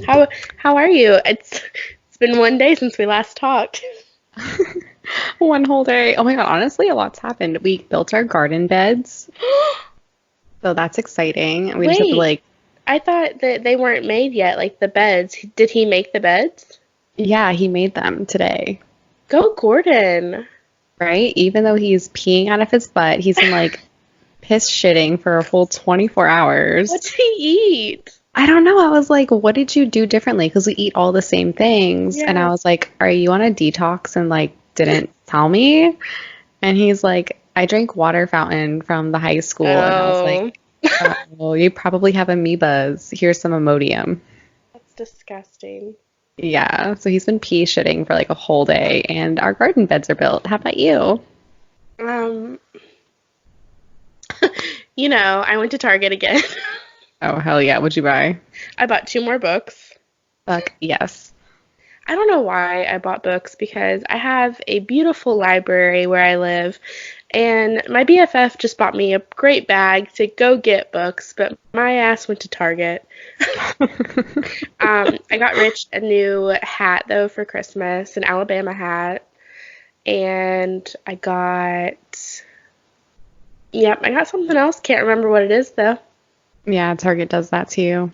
How are you? It's been one day since we last talked. One whole day. Oh my God, honestly, a lot's happened. We built our garden beds, so that's exciting. And we just have to Wait, like, I thought that they weren't made yet, like the beds. Did he make the beds? yeah, he made them today, Go Gordon. right? Even though he's peeing out of his butt, he's been like piss shitting for a full 24 What hours. did he eat? I don't know. I was like, what did you do differently? Because we eat all the same things. And I Yeah. was like, are you on a detox and like didn't tell me? And he's like, I drank water fountain from the high school. And I was like, Oh, oh, you probably have amoebas. Here's some Imodium. that's disgusting. Yeah, so he's been pee shitting for like a whole day, and our garden beds are built. How about you? Um, I went to Target again. Oh, hell yeah. What'd you buy? I bought two more books. Fuck yes. I don't know why I bought books because I have a beautiful library where I live, and my BFF just bought me a great bag to go get books, but my ass went to Target. I got Rich a new hat though for Christmas, an Alabama hat, and yep, I got something else. Can't remember what it is though. Yeah, Target does that to you.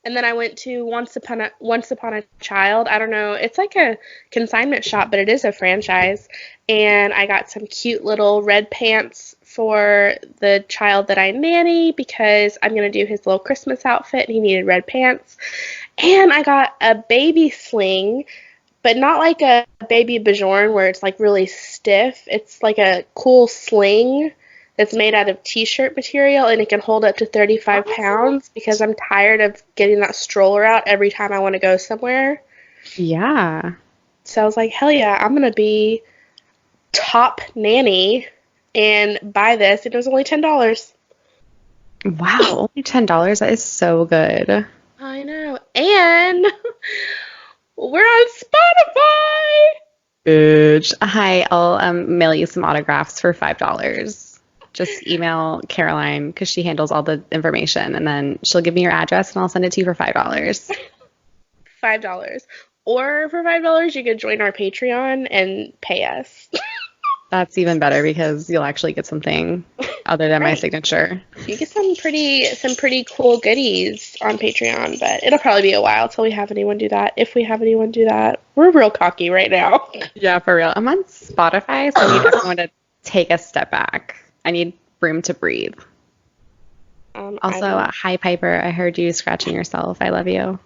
And then I went to Once Upon a Child. I don't know. It's like a consignment shop, but it is a franchise. And I got some cute little red pants for the child that I nanny because I'm going to do his little Christmas outfit and he needed red pants. And I got a baby sling, but not like a baby Bjorn where it's like really stiff. It's like a cool sling that's made out of t-shirt material and it can hold up to 35 pounds because I'm tired of getting that stroller out every time I want to go somewhere. Yeah. So I was like, hell yeah, I'm going to be top nanny and buy this. And it was only $10. Wow, only $10. That is so good. I know. And we're on Spotify. Bitch. Hi, I'll mail you some autographs for $5. Just email Caroline because she handles all the information, and then she'll give me your address and I'll send it to you for $5. $5. Or for $5, you could join our Patreon and pay us. That's even better because you'll actually get something other than my Right. signature. You get some pretty cool goodies on Patreon, but it'll probably be a while till we have anyone do that. If we have anyone do that, we're real cocky right now. Yeah, for real. I'm on Spotify, so I need everyone to take a step back. I need room to breathe. Also, I'm. hi Piper, I heard you scratching yourself. I love you.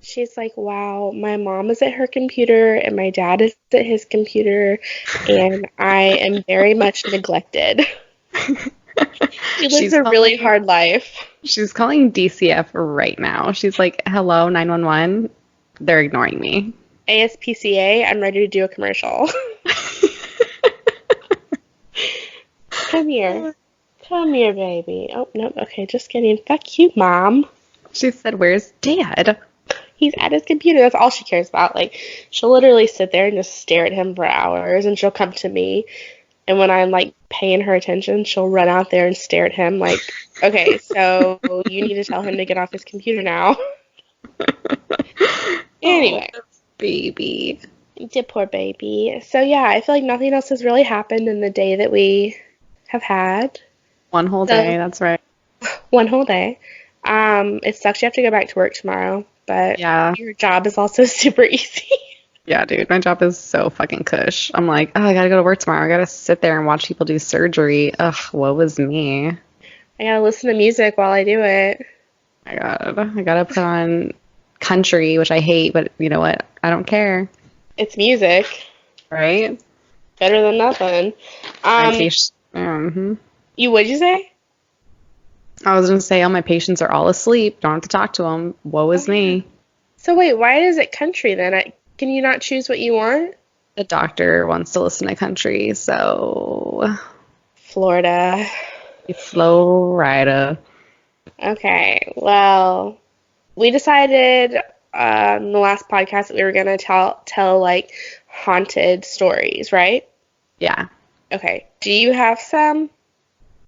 She's like, wow, my mom is at her computer and my dad is at his computer, and I am very much neglected. She lives She's a really calling hard life. she's calling DCF right now. She's like, "Hello, 911." They're ignoring me. ASPCA, I'm ready to do a commercial. Come here. Come here, baby. Oh, no. Okay, just kidding. Fuck you, Mom. She said, "Where's Dad?" He's at his computer. That's all she cares about. Like, she'll literally sit there and just stare at him for hours, and she'll come to me. And when I'm, like, paying her attention, she'll run out there and stare at him like, okay, so you need to tell him to get off his computer now. Oh, Anyway, baby. dear poor baby. So, yeah, I feel like nothing else has really happened in the day that we have had. One whole So, day, that's right. one whole day. It sucks you have to go back to work tomorrow, but Yeah. your job is also super easy. Yeah, dude, my job is so fucking cush. I'm like, oh, I gotta go to work tomorrow. I gotta sit there and watch people do surgery. Ugh, woe is me. I gotta listen to music while I do it. My God, I gotta put on country, which I hate, but you know what? I don't care, It's music. right? Better than nothing. My Um, patient. what'd you say? I was gonna say, all my patients are all asleep. Don't have to talk to them. Woe Oh is yeah. me. So wait, why is it country then? Can you not choose what you want? The doctor wants to listen to country, so Florida. Florida. Okay, well, we decided in the last podcast that we were gonna tell like haunted stories, right? Yeah, Okay. Do you have some?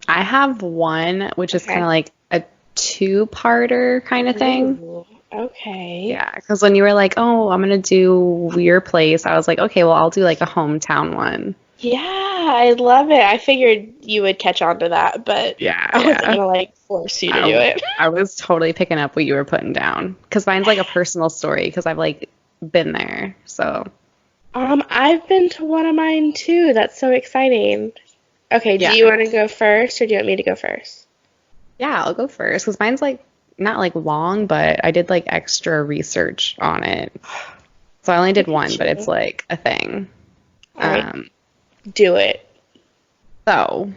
I have one, which is kind Okay. of like a two-parter kind of thing. Ooh, Okay. Yeah, because when you were like, oh, I'm gonna do your place, I was like, okay, well, I'll do like a hometown one. Yeah, I love it. I figured you would catch on to that, but Yeah, I wasn't yeah. gonna like force you to do I, it. I was totally picking up what you were putting down because mine's like a personal story because I've like been there. So I've been to one of mine too. That's so exciting. Okay, do yeah, you want to go first or do you want me to go first? yeah, I'll go first because mine's like not like long, but I did like extra research on it. So I only did Look one, at but it's you. like a thing. All right, Um, do it. so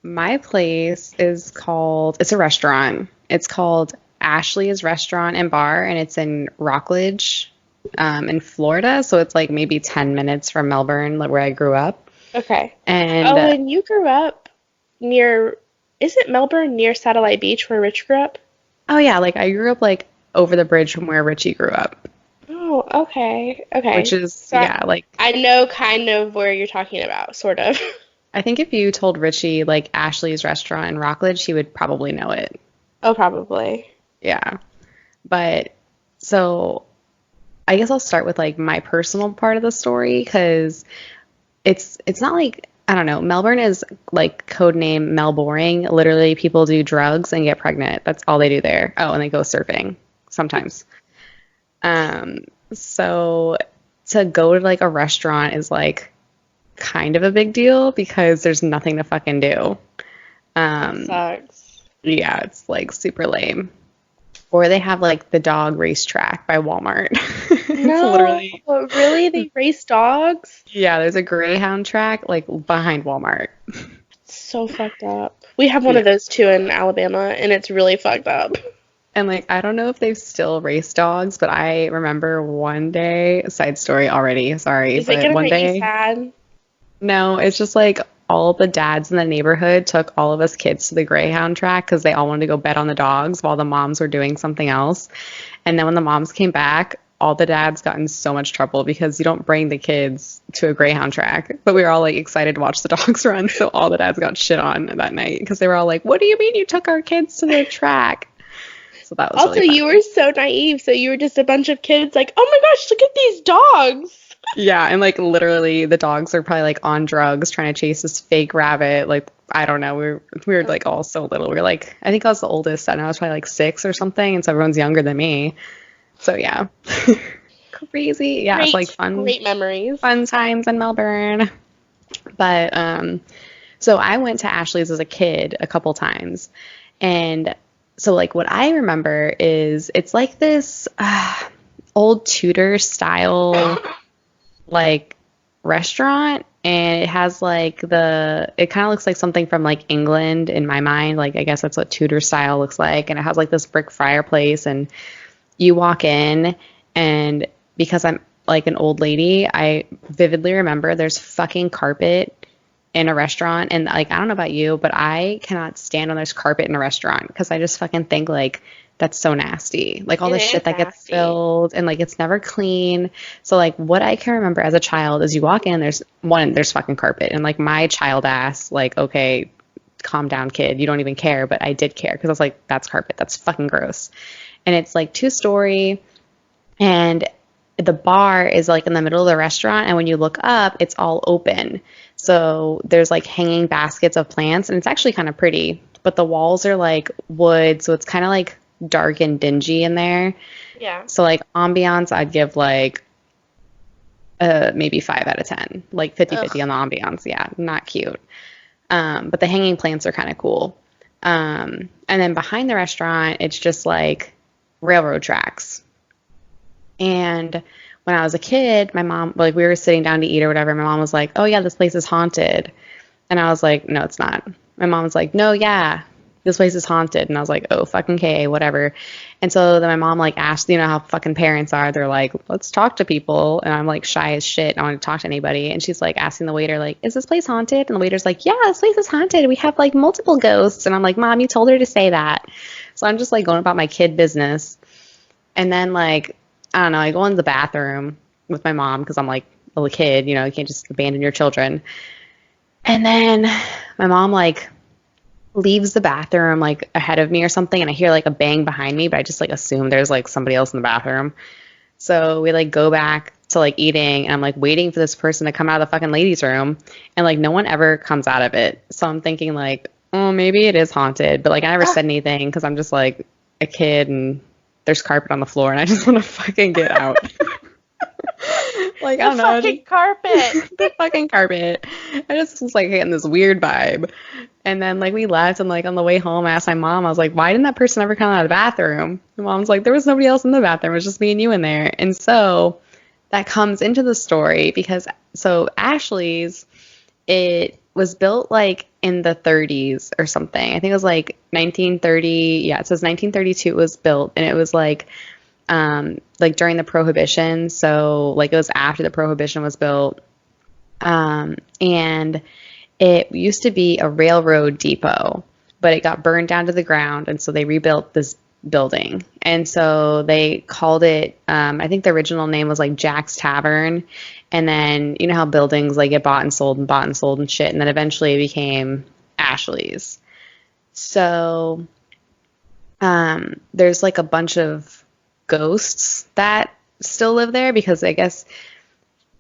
my place is called, it's a restaurant. It's called Ashley's Restaurant and Bar, and it's in Rockledge, in Florida. So it's like maybe 10 minutes from Melbourne, like where I grew up. Okay. And Oh, and you grew up near, is it Melbourne near Satellite Beach where Rich grew up? oh yeah, like I grew up like over the bridge from where Richie grew up, Oh, okay. which Okay. is, So yeah, like I know kind of where you're talking about, sort of. I think if you told Richie like Ashley's Restaurant in Rockledge, he would probably know it. Oh, probably. Yeah. But so I guess I'll start with like my personal part of the story because it's not like I don't know. Melbourne is like code name Melboring. Literally, people do drugs and get pregnant. That's all they do there. Oh, and they go surfing sometimes. Um, so to go to like a restaurant is like kind of a big deal because there's nothing to fucking do. That Um, sucks. yeah, it's like super lame. Or they have like the dog racetrack by Walmart. It's No, literally, really? They race dogs? yeah, there's a Greyhound track like behind Walmart. So fucked up. We have one Yeah. of those too in Alabama, and it's really fucked up. And like, I don't know if they still race dogs, but I remember one day, side story already, sorry, Is it but gonna one make you day, sad? no, it's just like all the dads in the neighborhood took all of us kids to the Greyhound track because they all wanted to go bet on the dogs while the moms were doing something else. And then when the moms came back, all the dads got in so much trouble because you don't bring the kids to a Greyhound track. But we were all like excited to watch the dogs run. So all the dads got shit on that night because they were all like, what do you mean you took our kids to the track? So that was Also, really you funny. were so naive, so you were just a bunch of kids like, oh my gosh, look at these dogs. Yeah, and like literally the dogs are probably like on drugs trying to chase this fake rabbit. Like I don't know, we were like all so little. We were like I think I was the oldest and I was probably like 6 or something, and so everyone's younger than me. So yeah. Crazy. Yeah, it's like Great, great memories. fun times in Melbourne. But so I went to Ashley's as a kid a couple times. And so like what I remember is it's like this old Tudor style like restaurant, and it has like it kind of looks like something from like England in my mind. Like I guess that's what Tudor style looks like, and it has like this brick fireplace, and you walk in, and because I'm like an old lady, I vividly remember there's fucking carpet in a restaurant. And like, I don't know about you, but I cannot stand when there's carpet in a restaurant because I just fucking think like that's so nasty. Like all It the is shit that gets nasty. filled and like it's never clean. So like what I can remember as a child is you walk in, there's fucking carpet. And like my child ass, like, okay, calm down, kid. You don't even care. But I did care because I was like, that's carpet. That's fucking gross. And it's like 2-story, and the bar is like in the middle of the restaurant, and when you look up it's all open, so there's like hanging baskets of plants, and it's actually kind of pretty, but the walls are like wood, so it's kind of like dark and dingy in there. Yeah. So like ambiance I'd give like maybe 5 out of 10, like 50-50 Ugh. on the ambiance. Yeah, not cute. But the hanging plants are kind of cool. And then behind the restaurant it's just like railroad tracks. And when I was a kid, my mom, like we were sitting down to eat or whatever, my mom was like, oh yeah, this place is haunted. And I was like, no, it's not. My mom was like, no, yeah, this place is haunted. And I was like, oh, fucking K, whatever. And so then my mom like asked, you know how fucking parents are. They're like, let's talk to people. And I'm like shy as shit. I don't want to talk to anybody. And she's like asking the waiter, like, is this place haunted? And the waiter's like, yeah, this place is haunted. We have like multiple ghosts. And I'm like, Mom, you told her to say that. So I'm just like going about my kid business. And then like, I don't know, I go into the bathroom with my mom because I'm like a little kid, you know, you can't just abandon your children. And then my mom like leaves the bathroom like ahead of me or something, and I hear like a bang behind me, but I just like assume there's like somebody else in the bathroom. So we like go back to like eating, and I'm like waiting for this person to come out of the fucking ladies' room, and like no one ever comes out of it. So I'm thinking like, oh, maybe it is haunted, but like I never said anything because I'm just like a kid and there's carpet on the floor and I just want to fucking get out. Like, I don't know. Fucking carpet. The fucking carpet. I just was like getting this weird vibe. And then like we left, and like on the way home I asked my mom, I was like, why didn't that person ever come out of the bathroom? And mom's like, there was nobody else in the bathroom, it was just me and you in there. And so that comes into the story because so Ashley's, it was built like in the 30s or something. I think it was like 1930. Yeah, it says 1932 it was built, and it was like during the Prohibition. So like it was after the Prohibition was built. And it used to be a railroad depot, but it got burned down to the ground, and so they rebuilt this building. And so they called it, I think the original name was like Jack's Tavern. And then you know how buildings like get bought and sold and shit, and then eventually it became Ashley's. So there's like a bunch of ghosts that still live there because I guess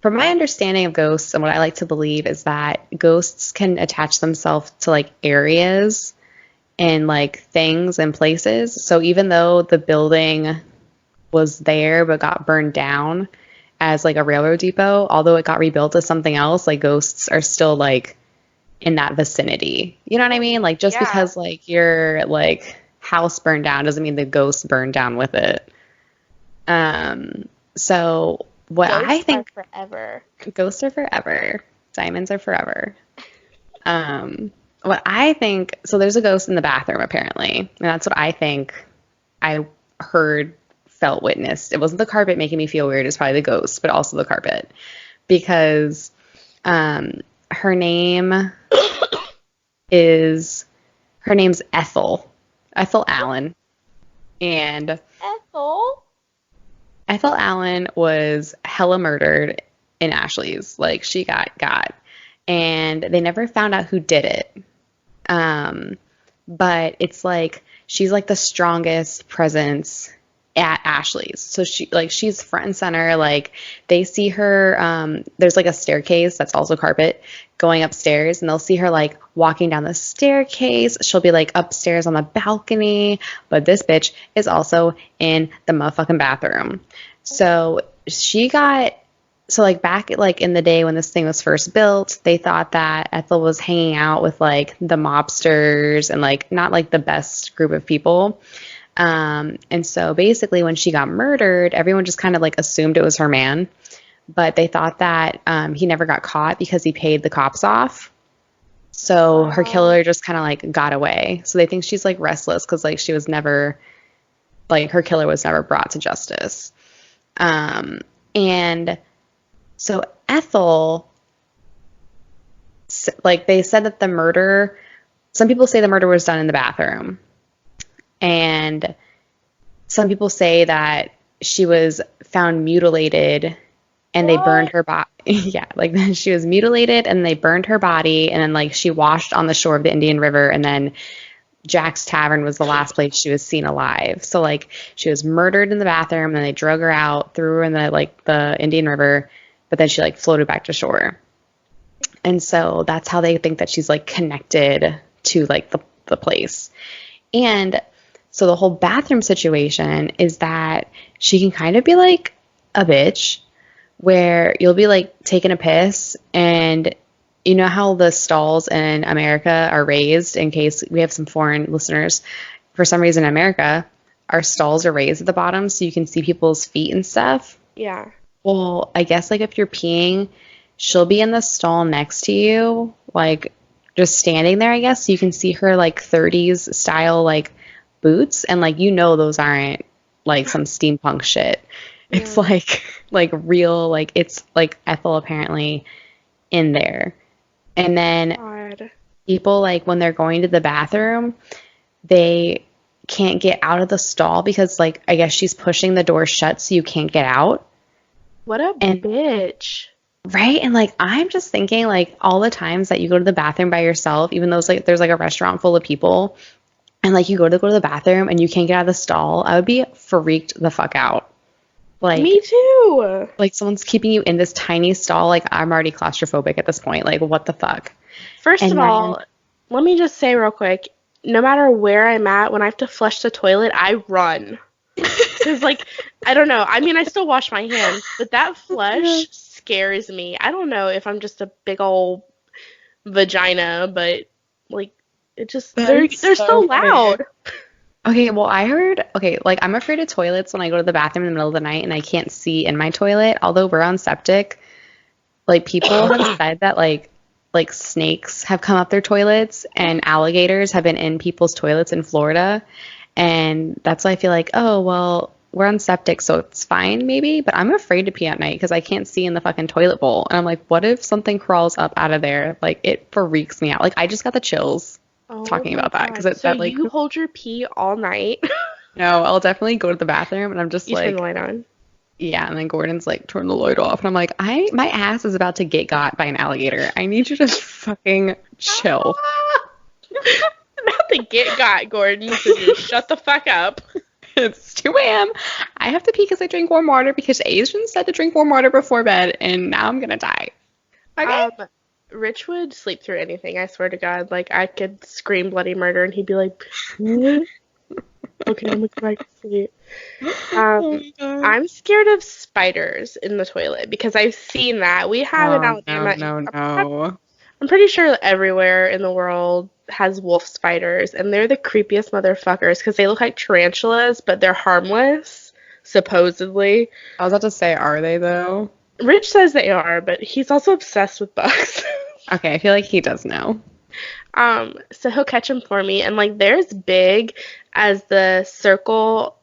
from my understanding of ghosts and what I like to believe is that ghosts can attach themselves to like areas and like things and places. So even though the building was there but got burned down as like a railroad depot, although it got rebuilt as something else, like ghosts are still like in that vicinity. You know what I mean? Like just because like your like house burned down doesn't mean the ghost burned down with it. So what Ghosts I think are forever. Ghosts are forever. Diamonds are forever. What I think, so there's a ghost in the bathroom apparently, and that's what I think I heard, felt, witnessed. It wasn't the carpet making me feel weird, it's probably the ghost, but also the carpet. Because her name's Ethel. Ethel Allen. And Ethel Allen was hella murdered in Ashley's. Like, she got. And they never found out who did it. But it's like, she's like the strongest presence at Ashley's. So she's front and center. Like, they see her, there's like a staircase that's also carpet going upstairs, and they'll see her like walking down the staircase. She'll be like upstairs on the balcony, but this bitch is also in the motherfucking bathroom. So like back like in the day when this thing was first built, they thought that Ethel was hanging out with like the mobsters and like not like the best group of people. And so basically when she got murdered, everyone just kind of like assumed it was her man, but they thought that he never got caught because he paid the cops off. So her killer just kind of like got away. So they think she's like restless because like she was never, like her killer was never brought to justice. And so Ethel, like they said that the murder, some people say the murder was done in the bathroom. And some people say that she was found mutilated and they burned her body. Yeah, like she was mutilated and they burned her body, and then like she washed on the shore of the Indian River, and then Jack's Tavern was the last place she was seen alive. So like she was murdered in the bathroom, and then they drug her out, threw her in the Indian River, but then she like floated back to shore. And so that's how they think that she's like connected to like the place. And so the whole bathroom situation is that she can kind of be like a bitch, where you'll be like taking a piss, and you know how the stalls in America are raised, in case we have some foreign listeners. For some reason in America, our stalls are raised at the bottom so you can see people's feet and stuff. Yeah. Well, I guess like if you're peeing, she'll be in the stall next to you, like just standing there, I guess. So you can see her like 30s style like boots, and like you know those aren't like some steampunk shit. Yeah. It's like real, like it's like Ethel apparently in there. And then people like when they're going to the bathroom, they can't get out of the stall because like I guess she's pushing the door shut so you can't get out. What a bitch. Right? And like I'm just thinking like all the times that you go to the bathroom by yourself, even though it's like there's like a restaurant full of people and like you go to the bathroom and you can't get out of the stall, I would be freaked the fuck out. Me Like too. like someone's keeping you in this tiny stall, like I'm already claustrophobic at this point. Like what the fuck? First of And then all, let me just say real quick, no matter where I'm at, when I have to flush the toilet, I run. Because, like, I don't know. I mean, I still wash my hands, but that yeah. flush scares me. I don't know if I'm just a big old vagina, but, like, it just, That's they're so so funny. loud. Okay, well, I heard, okay, like I'm afraid of toilets when I go to the bathroom in the middle of the night and I can't see in my toilet. Although we're on septic, like people have said that like snakes have come up their toilets and alligators have been in people's toilets in Florida. And that's why I feel like, oh, well, we're on septic, so it's fine maybe, but I'm afraid to pee at night because I can't see in the fucking toilet bowl. And I'm like, what if something crawls up out of there? Like it freaks me out. Like I just got the chills Oh talking my about that because God. it So that like you hold your pee all night? no, I'll definitely go to the bathroom and I'm just You turn the like, light on. yeah, and then Gordon's like, turn the light off. And I'm like, my ass is about to get got by an alligator. I need you to fucking chill. Not the get got, Gordon, so just shut the fuck up. It's 2 a.m. I have to pee because I drink warm water because Asian said to drink warm water before bed, and now I'm gonna die. Okay? Um, Rich would sleep through anything, I swear to God. Like, I could scream bloody murder and he'd be like, what? Okay, I'm gonna go back to sleep. Oh Um, my God. I'm scared of spiders in the toilet because I've seen that. We have in Oh no, Alabama, no, no. I'm pretty sure everywhere in the world has wolf spiders, and they're the creepiest motherfuckers because they look like tarantulas, but they're harmless, supposedly. I was about to say, are they though? Rich says they are, but he's also obsessed with bugs. Okay, I feel like he does know. So he'll catch them for me, and like they're as big as the circle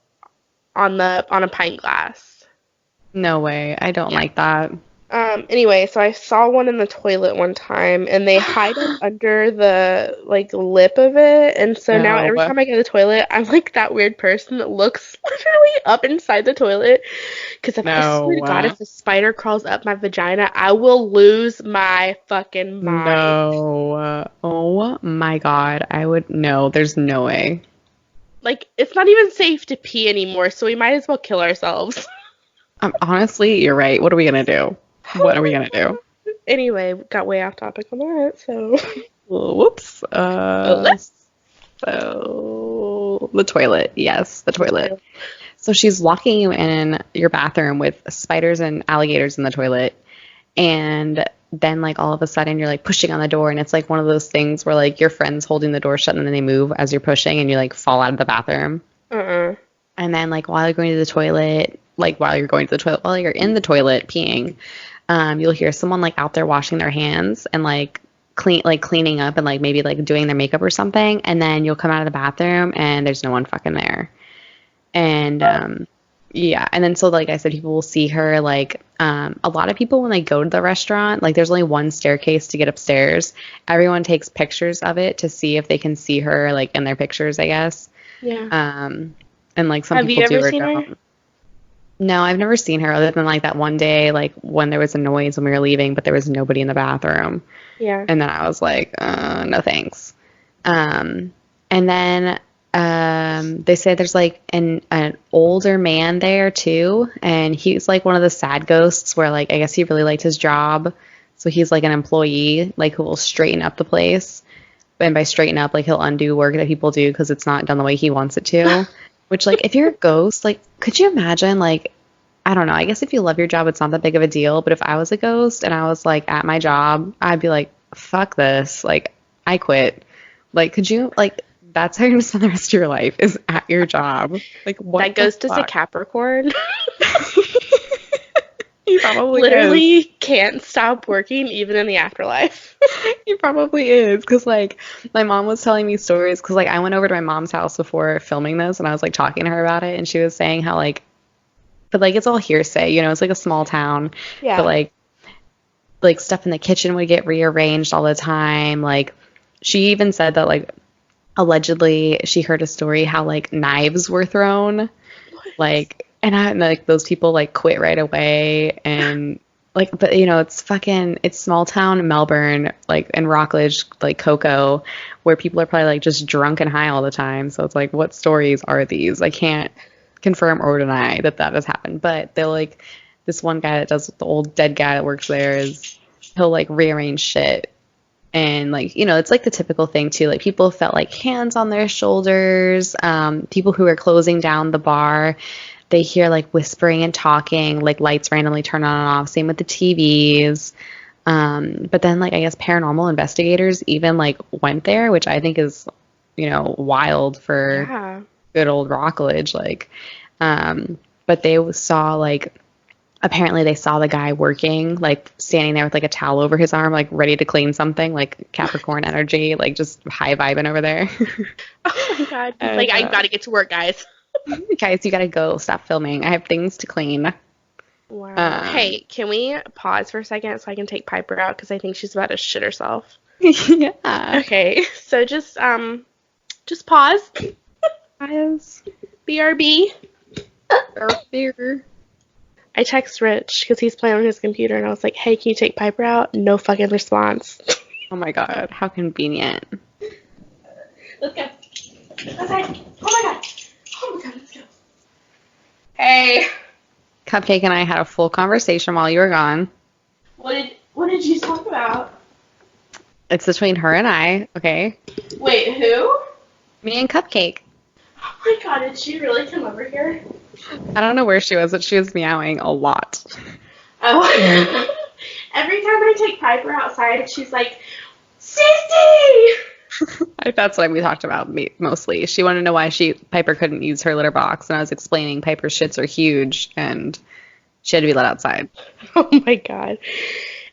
on a pint glass. No way. I don't like that. Anyway, so I saw one in the toilet one time, and they hide up under the like lip of it, and so now No. every time I go to the toilet, I'm like that weird person that looks literally up inside the toilet. Because if I swear to God, No. if a spider crawls up my vagina, I will lose my fucking mind. No. Oh my God. I would no, there's no way. Like, it's not even safe to pee anymore, so we might as well kill ourselves. Honestly, you're right. What are we gonna do? What are we gonna do? Anyway, got way off topic on that, so. Whoops. Let's So the toilet. Yes, the toilet. So she's locking you in your bathroom with spiders and alligators in the toilet. And then like all of a sudden you're like pushing on the door and it's like one of those things where like your friend's holding the door shut and then they move as you're pushing and you like fall out of the bathroom. Uh-uh. And then like while you're going to the toilet, while you're in the toilet peeing, you'll hear someone like out there washing their hands and like cleaning up and like maybe like doing their makeup or something. And then you'll come out of the bathroom and there's no one fucking there. And yeah, and then so like I said, people will see her like a lot of people when they go to the restaurant, like there's only one staircase to get upstairs. Everyone takes pictures of it to see if they can see her like in their pictures, I guess. Yeah. And like some Have you people do ever or seen her? don't. No, I've never seen her other than like that one day, like when there was a noise when we were leaving, but there was nobody in the bathroom. Yeah. And then I was like, no thanks. And then they say there's like an older man there too, and he's like one of the sad ghosts where like I guess he really liked his job, so he's like an employee like who will straighten up the place, and by straighten up like he'll undo work that people do because it's not done the way he wants it to. Which like if you're a ghost, like could you imagine like I don't know, I guess if you love your job it's not that big of a deal, but if I was a ghost and I was like at my job, I'd be like fuck this, like I quit. Like could you like that's how you're gonna spend the rest of your life is at your job. Like what That ghost is a Capricorn. He probably Literally can't stop working even in the afterlife. He probably is because like my mom was telling me stories because like I went over to my mom's house before filming this and I was like talking to her about it and she was saying how like but like it's all hearsay, you know, it's like a small town. Yeah. But like stuff in the kitchen would get rearranged all the time. Like she even said that like allegedly she heard a story how like knives were thrown. Like and like those people like quit right away and like, but it's small town Melbourne, like in Rockledge, like Cocoa, where people are probably like just drunk and high all the time. So it's like, what stories are these? I can't confirm or deny that has happened. But they're like, this one guy that does, the old dead guy that works there, he'll like rearrange shit. And like, it's like the typical thing too. Like people felt like hands on their shoulders. People who are closing down the bar, they hear like whispering and talking, like lights randomly turn on and off. Same with the TVs. But then like, I guess paranormal investigators even like went there, which I think is, wild for good old Rockledge. Like, but they saw like, apparently they saw the guy working, like standing there with like a towel over his arm, like ready to clean something, like Capricorn energy, like just high vibing over there. Oh my God. Like, I gotta get to work, guys. Guys, you gotta go. Stop filming. I have things to clean. Wow. Hey, can we pause for a second so I can take Piper out? Because I think she's about to shit herself. Yeah. Okay. So just pause. Guys. BRB. Beer. I text Rich because he's playing on his computer, and I was like, hey, can you take Piper out? No fucking response. Oh my God. How convenient. Let's go. Okay. Oh my God. Oh my God, let's go. Hey. Cupcake and I had a full conversation while you were gone. What did you talk about? It's between her and I, okay? Wait, who? Me and Cupcake. Oh my God, did she really come over here? I don't know where she was, but she was meowing a lot. Oh. Every time I take Piper outside, she's like, Sissy! That's what we talked about mostly. She wanted to know why Piper couldn't use her litter box, and I was explaining Piper's shits are huge, and she had to be let outside. Oh my God.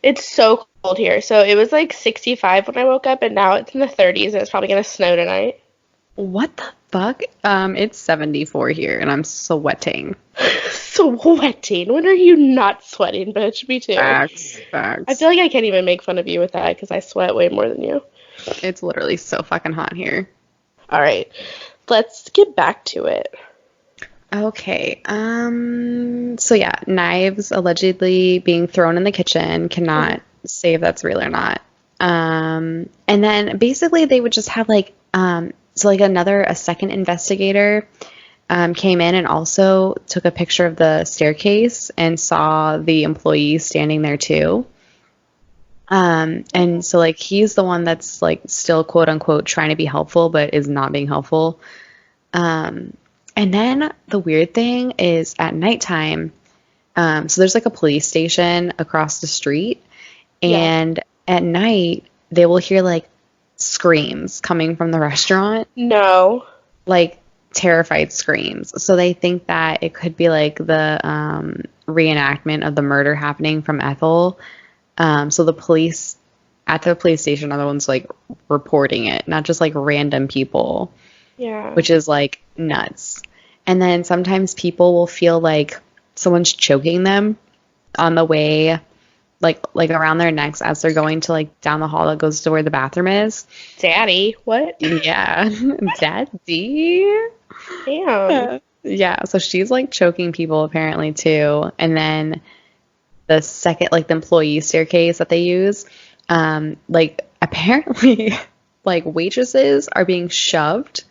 It's so cold here. So it was like 65 when I woke up, and now it's in the 30s, and it's probably going to snow tonight. What the fuck? It's 74 here, and I'm sweating. Sweating? When are you not sweating, bitch? Me too. Facts. I feel like I can't even make fun of you with that because I sweat way more than you. It's literally so fucking hot here. All right. Let's get back to it. Okay. So yeah, knives allegedly being thrown in the kitchen. Cannot say if that's real or not. And then basically they would just have like, so like a second investigator came in and also took a picture of the staircase and saw the employee standing there too. And so like he's the one that's like still quote unquote trying to be helpful but is not being helpful. And then the weird thing is at nighttime, so there's like a police station across the street, and at night they will hear like screams coming from the restaurant. No. Like terrified screams. So they think that it could be like the reenactment of the murder happening from Ethel. So the police at the police station are the ones like reporting it, not just like random people. Yeah. Which is like nuts. And then sometimes people will feel like someone's choking them on the way, like around their necks as they're going to like down the hall that goes to where the bathroom is. Daddy, what? Yeah. Daddy. Damn. Yeah. So she's like choking people apparently too. And then the second, like the employee staircase that they use, like apparently like waitresses are being shoved,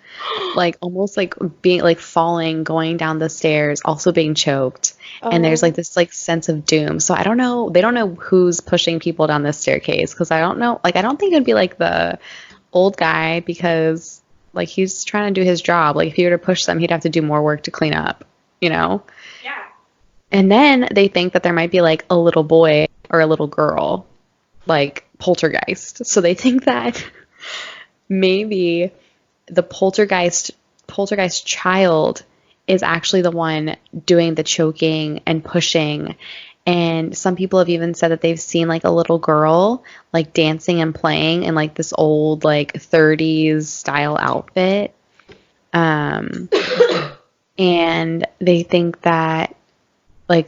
like almost like being like falling, going down the stairs, also being choked. And there's like this like sense of doom. So I don't know. They don't know who's pushing people down this staircase because I don't know. Like I don't think it'd be like the old guy because like he's trying to do his job. Like if he were to push them, he'd have to do more work to clean up, you know? Yeah. And then they think that there might be like a little boy or a little girl, like poltergeist. So they think that maybe the poltergeist child is actually the one doing the choking and pushing. And some people have even said that they've seen like a little girl like dancing and playing in like this old like 30s style outfit. And they think that like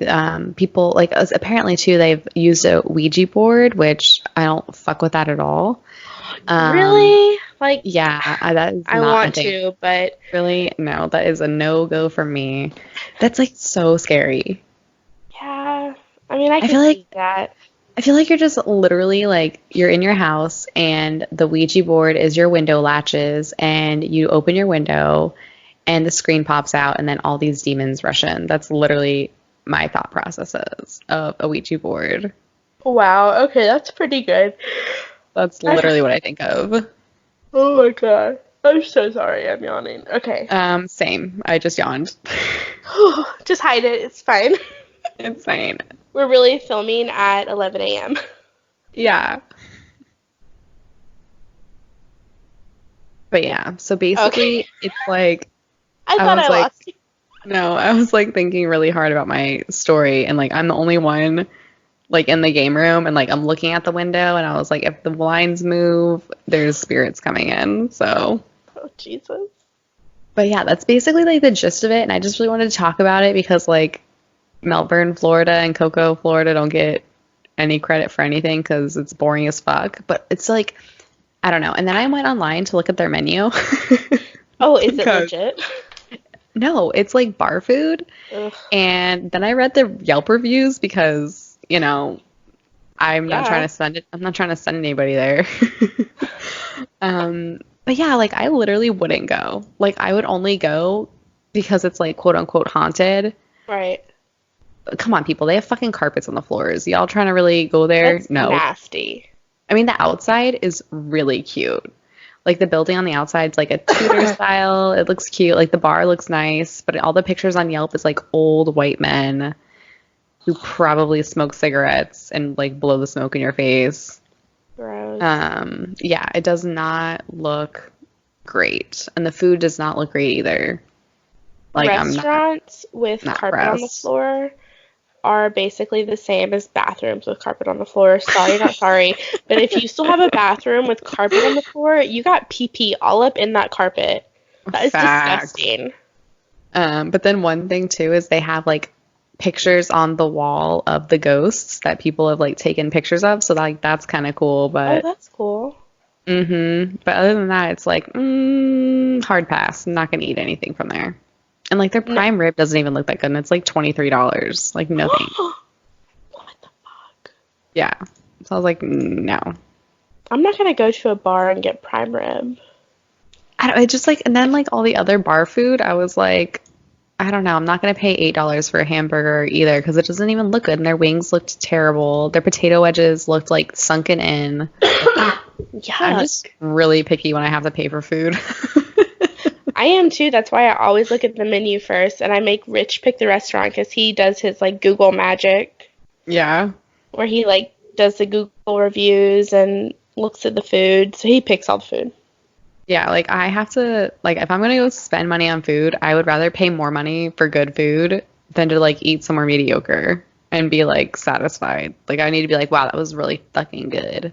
people like apparently too they've used a Ouija board, which I don't fuck with that at all. Really? Like, yeah, that is I not want to, but really, no, that is a no-go for me. That's like so scary. Yeah, I mean, I I can feel like see that. I feel like you're just literally like you're in your house and the Ouija board is your window latches and you open your window and the screen pops out and then all these demons rush in. That's literally my thought processes of a Ouija board. Wow, okay, that's pretty good. That's literally what I think of. Oh my god. I'm so sorry, I'm yawning. Okay. Same. I just yawned. Just hide it, it's fine. It's fine. We're really filming at 11 a.m. Yeah. But yeah, so basically Okay. it's like I I thought was I like, lost you. no, I was like thinking really hard about my story and like I'm the only one like in the game room and like I'm looking at the window and I was like if the blinds move, there's spirits coming in. So, Oh, Jesus. but yeah, that's basically like the gist of it and I just really wanted to talk about it because like Melbourne, Florida and Cocoa, Florida don't get any credit for anything cuz it's boring as fuck, but it's like I don't know. And then I went online to look at their menu. Oh, is it Because legit? no, it's like bar food. Ugh. And then I read the Yelp reviews because, you know, I'm not trying Yeah. to send it. I'm not trying to send anybody there. But yeah, like I literally wouldn't go. Like I would only go because it's like quote unquote haunted. Right. Come on, people. They have fucking carpets on the floors. Y'all trying to really go there? That's No. nasty. I mean, the outside is really cute. Like the building on the outside is like a Tudor style. It looks cute. Like the bar looks nice, but all the pictures on Yelp is like old white men who probably smoke cigarettes and like blow the smoke in your face. Gross. Yeah, it does not look great, and the food does not look great either. Like Restaurants with not carpet on the impressed. floor are basically the same as bathrooms with carpet on the floor. Sorry, not sorry. But if you still have a bathroom with carpet on the floor, you got pee pee all up in that carpet. That is Facts. disgusting. But then one thing too is they have like pictures on the wall of the ghosts that people have like taken pictures of, so like that's kind of cool. Oh, But that's cool. but other than that, it's like hard pass. I'm not gonna eat anything from there. And like their No. prime rib doesn't even look that good, and it's like $23. Like no thanks. What the fuck? Yeah. So I was like, no. I'm not gonna go to a bar and get prime rib. I don't. It just like, and then like all the other bar food, I was like, I don't know. I'm not gonna pay $8 for a hamburger either because it doesn't even look good. And their wings looked terrible. Their potato wedges looked like sunken in. I'm Yuck. just really picky when I have to pay for food. I am too. That's why I always look at the menu first, and I make Rich pick the restaurant because he does his like Google magic, Yeah. where he like does the Google reviews and looks at the food. So he picks all the food. Yeah, like I have to like if I'm gonna go spend money on food, I would rather pay more money for good food than to like eat somewhere mediocre and be like satisfied. Like I need to be like, wow, that was really fucking good.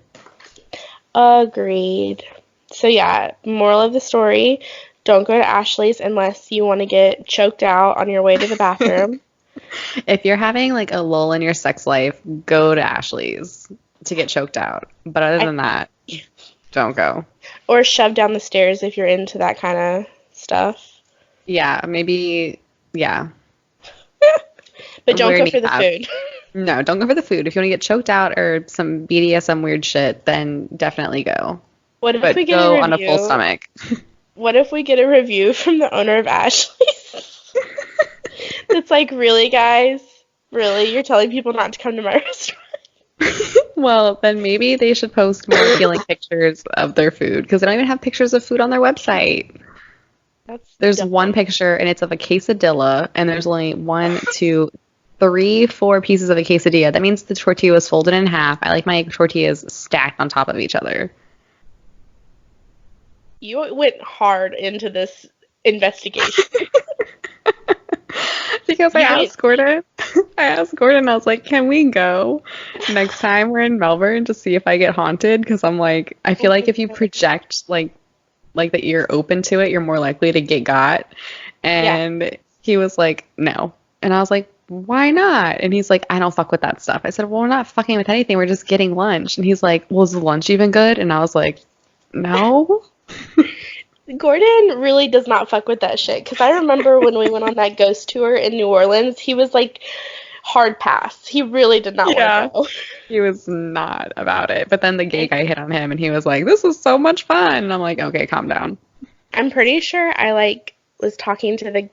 Agreed. So yeah, moral of the story, don't go to Ashley's unless you want to get choked out on your way to the bathroom. If you're having like a lull in your sex life, go to Ashley's to get choked out. But other than that, don't go. Or shove down the stairs if you're into that kind of stuff. Yeah, maybe yeah. But don't Wear go for the kneecap. food. No, don't go for the food. If you want to get choked out or some BDSM weird shit, then definitely go. What if But we get go a on a review? full stomach. What if we get a review from the owner of Ashley's? It's like, really, guys? Really? You're telling people not to come to my restaurant? Well, then maybe they should post more appealing pictures of their food because they don't even have pictures of food on their website. There's dumb. one picture and it's of a quesadilla, and there's only 1, 2, 3, 4 pieces of a quesadilla. That means the tortilla was folded in half. I like my tortillas stacked on top of each other. You went hard into this investigation. Because I You went- asked Gordon, I was like, can we go next time we're in Melbourne to see if I get haunted? Because I'm like, I feel like if you project like that you're open to it, you're more likely to get got. And he was like, no. And I was like, why not? And he's like, I don't fuck with that stuff. I said, well, we're not fucking with anything. We're just getting lunch. And he's like, well, is the lunch even good? And I was like, no. Gordon really does not fuck with that shit. Because I remember when we went on that ghost tour in New Orleans, he was like, hard pass. He really did not want to go. He was not about it. But then the gay guy hit on him and he was like, this is so much fun. And I'm like, okay, calm down. I'm pretty sure I was talking to the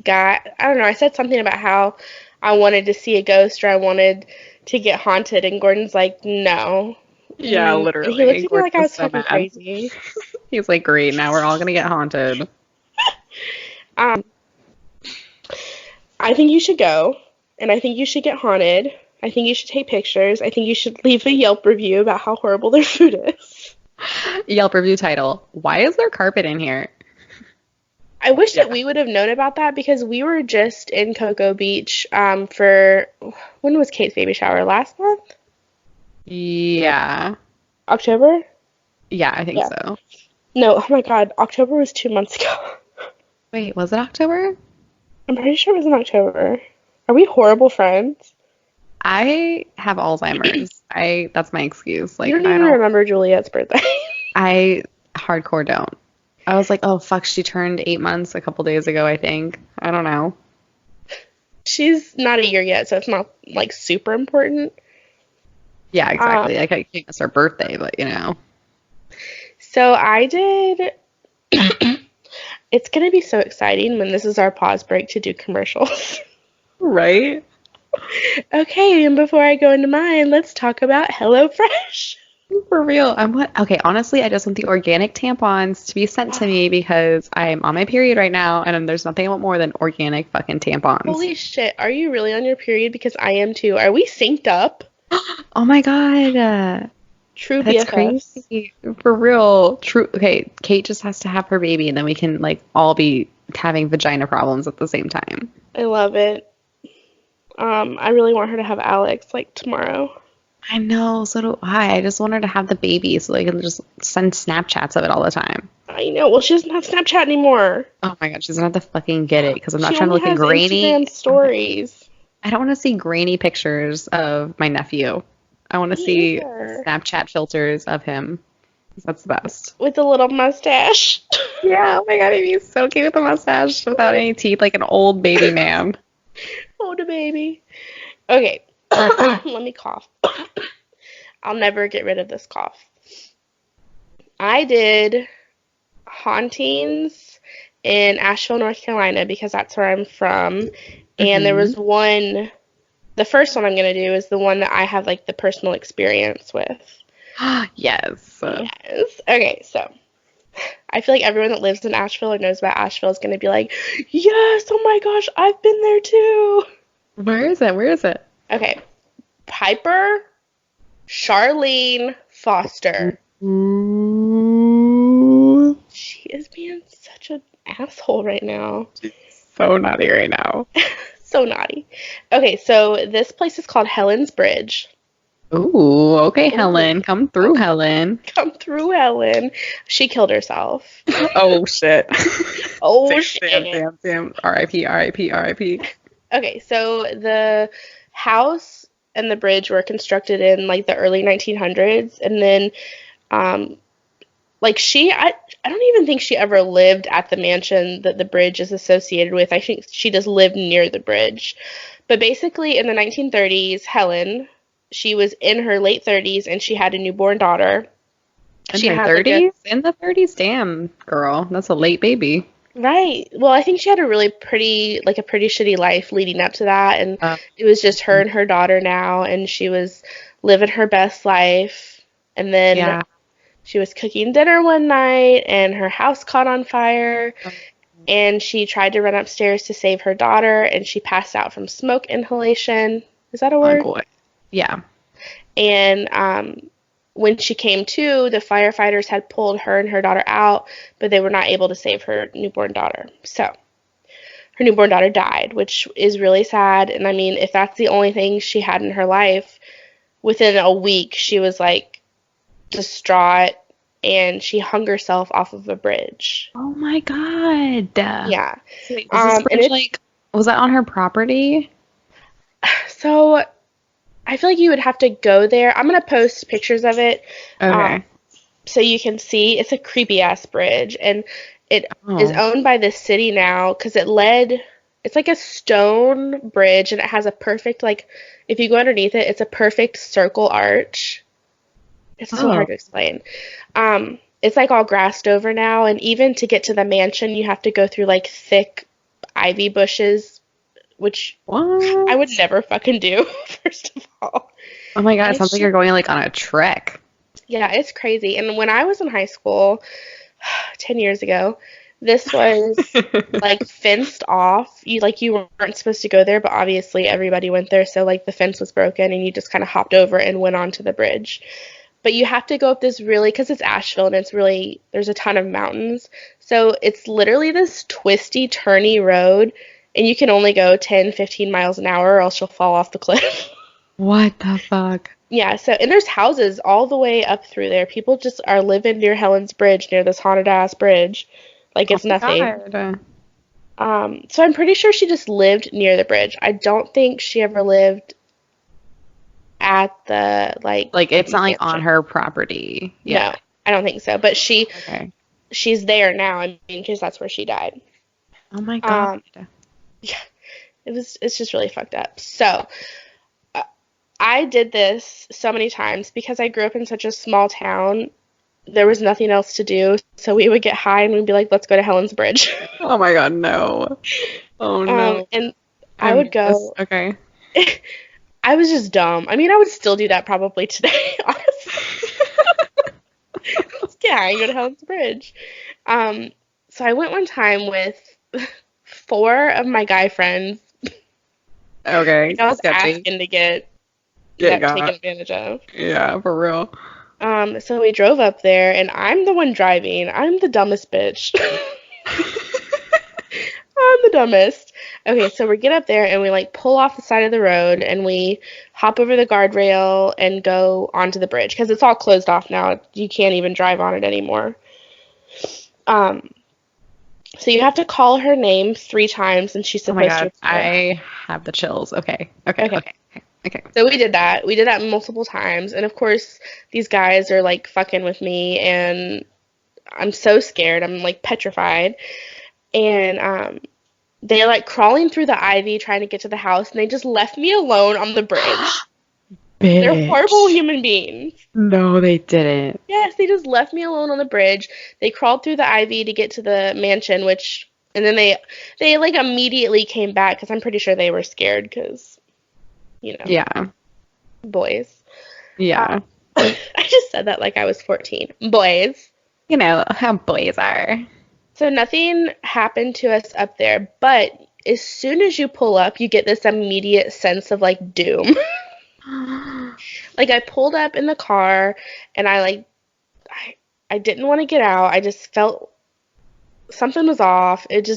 guy. I don't know. I said something about how I wanted to see a ghost or I wanted to get haunted. And Gordon's like, no. Yeah, literally. He looked at me Gordon like I was so fucking mad. crazy. He's like, great, now we're all going to get haunted. I think you should go, and I think you should get haunted. I think you should take pictures. I think you should leave a Yelp review about how horrible their food is. Yelp review title, why is there carpet in here? I wish that we would have known about that because we were just in Cocoa Beach for, when was Kate's baby shower? Last month? Yeah. October? Yeah, I think so. No, oh my God, October was 2 months ago. Wait, was it October? I'm pretty sure it was in October. Are we horrible friends? I have Alzheimer's. That's my excuse. Like, You don't even remember Juliet's birthday. I hardcore don't. I was like, oh fuck, she turned 8 months a couple days ago, I think. I don't know. She's not a year yet, so it's not like super important. Yeah, exactly. Like I can't miss her birthday, but you know. So I did. It's gonna be so exciting when this is our pause break to do commercials. Right? Okay, and before I go into mine, let's talk about HelloFresh. For real. Okay, honestly, I just want the organic tampons to be sent to me because I'm on my period right now and there's nothing I want more than organic fucking tampons. Holy shit, are you really on your period? Because I am too. Are we synced up? Oh my God. True That's BFFs. crazy. For real. True. Okay, Kate just has to have her baby and then we can like all be having vagina problems at the same time. I love it. I really want her to have Alex like tomorrow. I know, so do I. I just want her to have the baby so they can just send Snapchats of it all the time. I know. Well, she doesn't have Snapchat anymore. Oh my God, she's gonna have to fucking get it because I'm not She trying to only look at has grainy Instagram stories. I don't want to see grainy pictures of my nephew. I want to see either. Snapchat filters of him. That's the best. With a little mustache. Yeah, oh my God, he's so cute with a mustache without any teeth, like an old baby man. Oh, the baby. Okay. Let me cough. I'll never get rid of this cough. I did hauntings in Asheville, North Carolina, because that's where I'm from. And there was one, the first one I'm going to do is the one that I have like the personal experience with. Yes. Yes. Okay, so I feel like everyone that lives in Asheville or knows about Asheville is going to be like, yes, oh my gosh, I've been there too. Where is it? Where is it? Okay. Piper Charlene Foster. Ooh. She is being such an asshole right now. She's so naughty right now. So naughty. Okay, so this place is called Helen's Bridge. Ooh, okay, Helen. Come through, Helen. Come through, Helen. She killed herself. Oh, shit. Oh, shit. Damn. R.I.P., R.I.P., R.I.P. Okay, so the house and the bridge were constructed in like the early 1900s, and then like I don't even think she ever lived at the mansion that the bridge is associated with. I think she just lived near the bridge. But basically in the 1930s, Helen, she was in her late 30s and she had a newborn daughter. In her 30s? In the 30s? Damn, girl. That's a late baby. Right. Well, I think she had a pretty shitty life leading up to that, and it was just her and her daughter now, and she was living her best life. And then she was cooking dinner one night, and her house caught on fire, and she tried to run upstairs to save her daughter, and she passed out from smoke inhalation. Is that a word? Oh, boy. Yeah. And when she came to, the firefighters had pulled her and her daughter out, but they were not able to save her newborn daughter. So her newborn daughter died, which is really sad. And I mean, if that's the only thing she had in her life, within a week, she was like distraught and she hung herself off of a bridge. Oh my God. Yeah. So wait, was this bridge, was that on her property? So I feel like you would have to go there. I'm going to post pictures of it. Okay. So you can see. It's a creepy ass bridge, and it is owned by the city now because it led it's like a stone bridge, and it has a perfect, like, if you go underneath it, it's a perfect circle arch. It's so hard Oh, to explain. It's like all grassed over now, and even to get to the mansion, you have to go through like thick ivy bushes, which I would what? never fucking do, first of all. Oh my God, And it sounds it's like you're just, going like on a trek. yeah, it's crazy. And when I was in high school, 10 years ago, this was like fenced off. You weren't supposed to go there, but obviously everybody went there, so like the fence was broken and you just kind of hopped over and went onto the bridge. But you have to go up this really, because it's Asheville and it's really, there's a ton of mountains. So it's literally this twisty, turny road, and you can only go 10, 15 miles an hour or else you'll fall off the cliff. What the fuck? Yeah, so, and there's houses all the way up through there. People just are living near Helen's Bridge, near this haunted ass bridge. Like Oh it's my nothing. God. So I'm pretty sure she just lived near the bridge. I don't think she ever lived at the, like, Like it's not like on mansion. her property. Yeah. No, I don't think so. But Okay. she's there now. I mean, because that's where she died. Oh my God. Um, yeah, it's just really fucked up. So uh, I did this so many times because I grew up in such a small town. There was nothing else to do, so we would get high and we'd be like, let's go to Helen's Bridge. Oh my God, no. Oh no. And I would I'm just go. okay. I was just dumb. I mean, I would still do that probably today, honestly. Let's get high and go to Helen's Bridge. Um, so I went one time with four of my guy friends. Okay. Like I was Sketchy. asking to get Yeah, taken got. advantage of. Yeah, for real. So we drove up there, and I'm the one driving. I'm the dumbest bitch. I'm the dumbest. Okay, so we get up there and we like pull off the side of the road and we hop over the guardrail and go onto the bridge because it's all closed off now. You can't even drive on it anymore. Um, so you have to call her name 3 times and she's Oh my supposed to God, appear. I have the chills. Okay. Okay. Okay. Okay. Okay. Okay. So we did that. We did that multiple times. And of course, these guys are like fucking with me and I'm so scared. I'm like petrified. And they're like crawling through the ivy trying to get to the house and they just left me alone on the bridge. They're horrible Bitch. human beings. No, they didn't. Yes, they just left me alone on the bridge. They crawled through the ivy to get to the mansion, which, and then they like immediately came back because I'm pretty sure they were scared because, you know, Yeah. boys. Yeah. I just said that like I was 14. Boys. You know how boys are. So nothing happened to us up there, but as soon as you pull up, you get this immediate sense of like doom. Like I pulled up in the car and I didn't want to get out. I just felt something was off. It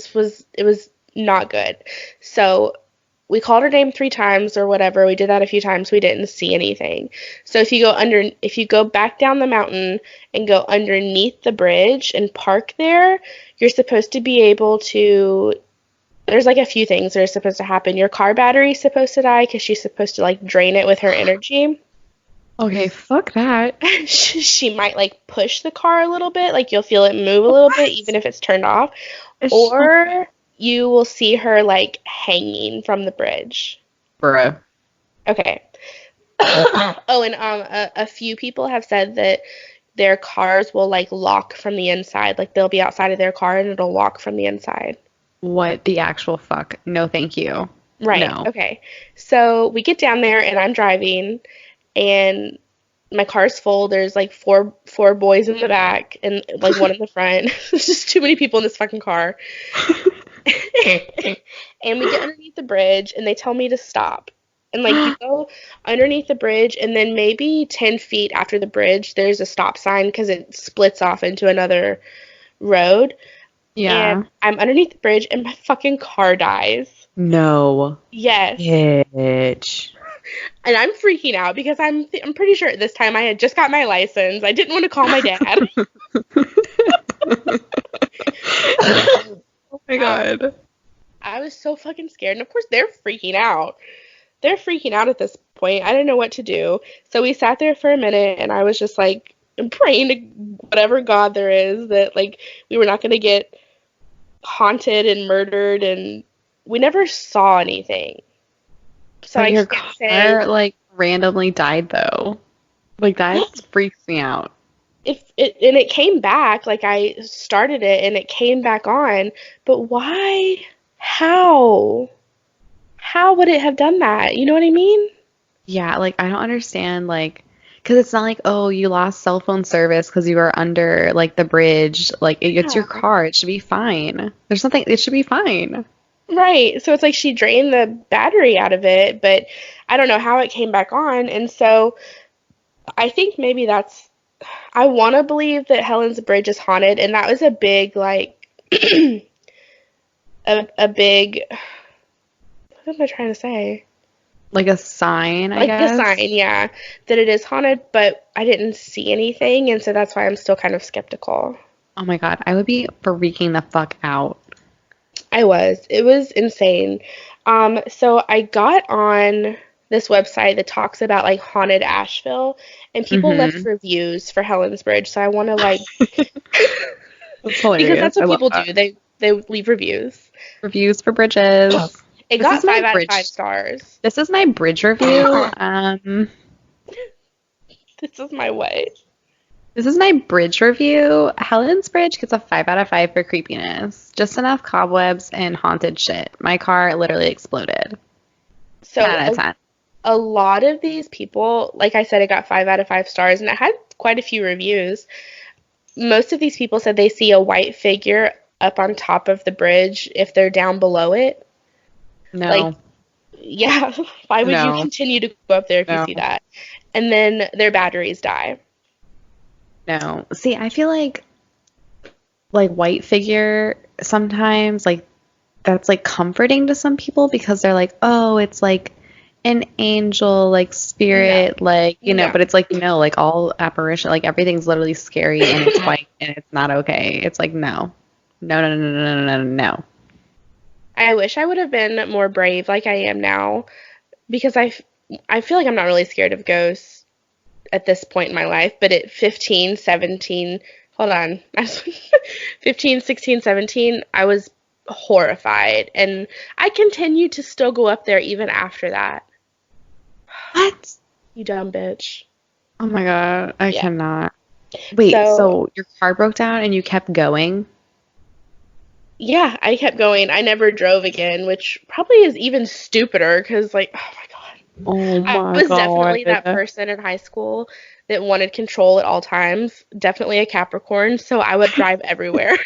was not good. So we called her name 3 times or whatever. We did that a few times. We didn't see anything. So if you go back down the mountain and go underneath the bridge and park there, you're supposed to be able to. There's like a few things that are supposed to happen. Your car battery's supposed to die because she's supposed to like drain it with her energy. Okay, fuck that. She might like push the car a little bit, like you'll feel it move a little bit even What? if it's turned off, Okay. or you will see her like hanging from the bridge. Bruh. Okay. Oh, and a few people have said that their cars will like lock from the inside, like they'll be outside of their car and it'll lock from the inside. What the actual fuck? No, thank you. Right. No. Okay. So we get down there and I'm driving and my car's full. There's like four boys in the back and like one in the front. There's just too many people in this fucking car. And we get underneath the bridge and they tell me to stop. And like you go underneath the bridge and then maybe 10 feet after the bridge there's a stop sign because it splits off into another road. Yeah. And I'm underneath the bridge and my fucking car dies. No. Yes. Bitch. And I'm freaking out because I'm pretty sure at this time I had just got my license. I didn't want to call my dad. Oh my God. I was so fucking scared. And of course they're freaking out. They're freaking out at this point. I didn't know what to do. So we sat there for a minute and I was just like praying to whatever God there is that like we were not going to get haunted and murdered and we never saw anything. So But I your can't say car, like, randomly died, though. Like, that freaks me out. if it and it came back, like I started it and it came back on, but why? How? How would it have done that? You know what I mean? Yeah, like, I don't understand, like, because it's not like, oh, you lost cell phone service because you were under, like, the bridge. Like, it's your Yeah. car. It should be fine. There's nothing, it should be fine. Right. So it's like she drained the battery out of it, but I don't know how it came back on. And so I think maybe I want to believe that Helen's Bridge is haunted. And that was a big, like, a big, what am I trying to say? Like a sign, I Like a sign, guess. yeah, that it is haunted, but I didn't see anything. And so that's why I'm still kind of skeptical. Oh my God, I would be freaking the fuck out. I was. It was insane. So I got on this website that talks about like haunted Asheville, and people left Mm-hmm. reviews for Helen's Bridge. So I want to like That's because hilarious. that's I what love people that. do. They leave reviews. Reviews for bridges. It This got is my 5 out of 5 bridge. stars. This is my bridge review. This is my way. This is my bridge review. Helen's Bridge gets a 5 out of 5 for creepiness. Just enough cobwebs and haunted shit. My car literally exploded. 10 So out of 10. a lot of these people, like I said, it got 5 out of 5 stars, and it had quite a few reviews. Most of these people said they see a white figure up on top of the bridge if they're down below it. Like, No, yeah, why would you no, continue to go up there if you no, see that? And then their batteries die. no. See, I feel like white figure sometimes like that's like comforting to some people because they're like, oh, it's like an angel, like No, spirit, like, no. but it's like, no, like all apparition, like everything's literally scary and it's white and it's not okay. It's like, no, no, no, no, no, no, no, no, no. I wish I would have been more brave like I am now because I feel like I'm not really scared of ghosts at this point in my life, but at 15, 17, hold on, I was 15, 16, 17, I was horrified. And I continue to still go up there even after that. What? You dumb bitch. Oh my God, I Yeah. cannot. Wait, So, so your car broke down and you kept going? yeah, I kept going. I never drove again, which probably is even stupider because, like, oh my God. Oh I my was definitely that God. person in high school that wanted control at all times. Definitely a Capricorn, so I would drive everywhere.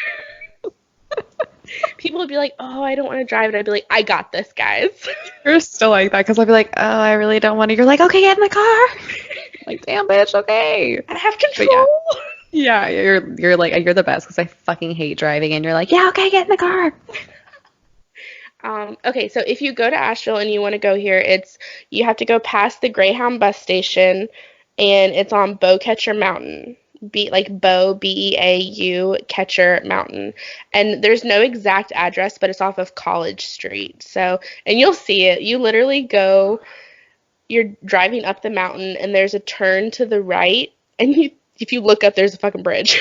People would be like, "Oh, I don't want to drive," and I'd be like, "I got this, guys." You're still like that because I'd be like, oh, I really don't want to. You're like, okay, get in the car. Like, damn, bitch, okay. I have But yeah, control. yeah, you're like you're the best because I fucking hate driving, and you're like, yeah, okay, get in the car. Okay, so if you go to Asheville and you want to go here, you have to go past the Greyhound bus station, and it's on Bowcatcher Mountain. Beau, Catcher Mountain, and there's no exact address, but it's off of College Street. So, and you'll see it. You literally go. You're driving up the mountain, and there's a turn to the right, and if you look up, there's a fucking bridge.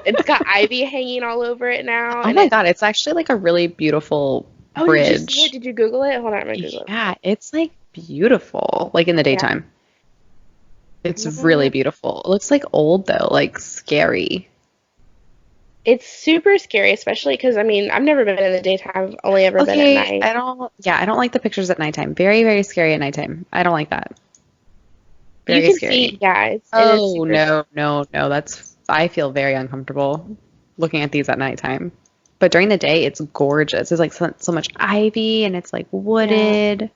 It's got ivy hanging all over it now, Oh and my God, it's actually like a really beautiful oh, did you see it? bridge. Did you Google it? Hold on, I'm gonna Google it. Yeah, it's like beautiful, like in the Yeah. daytime. It's really No, beautiful. It looks like old though, like scary. it's super scary, especially because I mean I've never been in the daytime. I've only ever been at Okay, night. I don't like the pictures at nighttime. Very, very scary at nighttime. I don't like that. You Very can see, scary. yeah, it is Oh, super. no, no, no. I feel very uncomfortable looking at these at nighttime. But during the day, it's gorgeous. There's like so much ivy and it's like Yeah. wooded.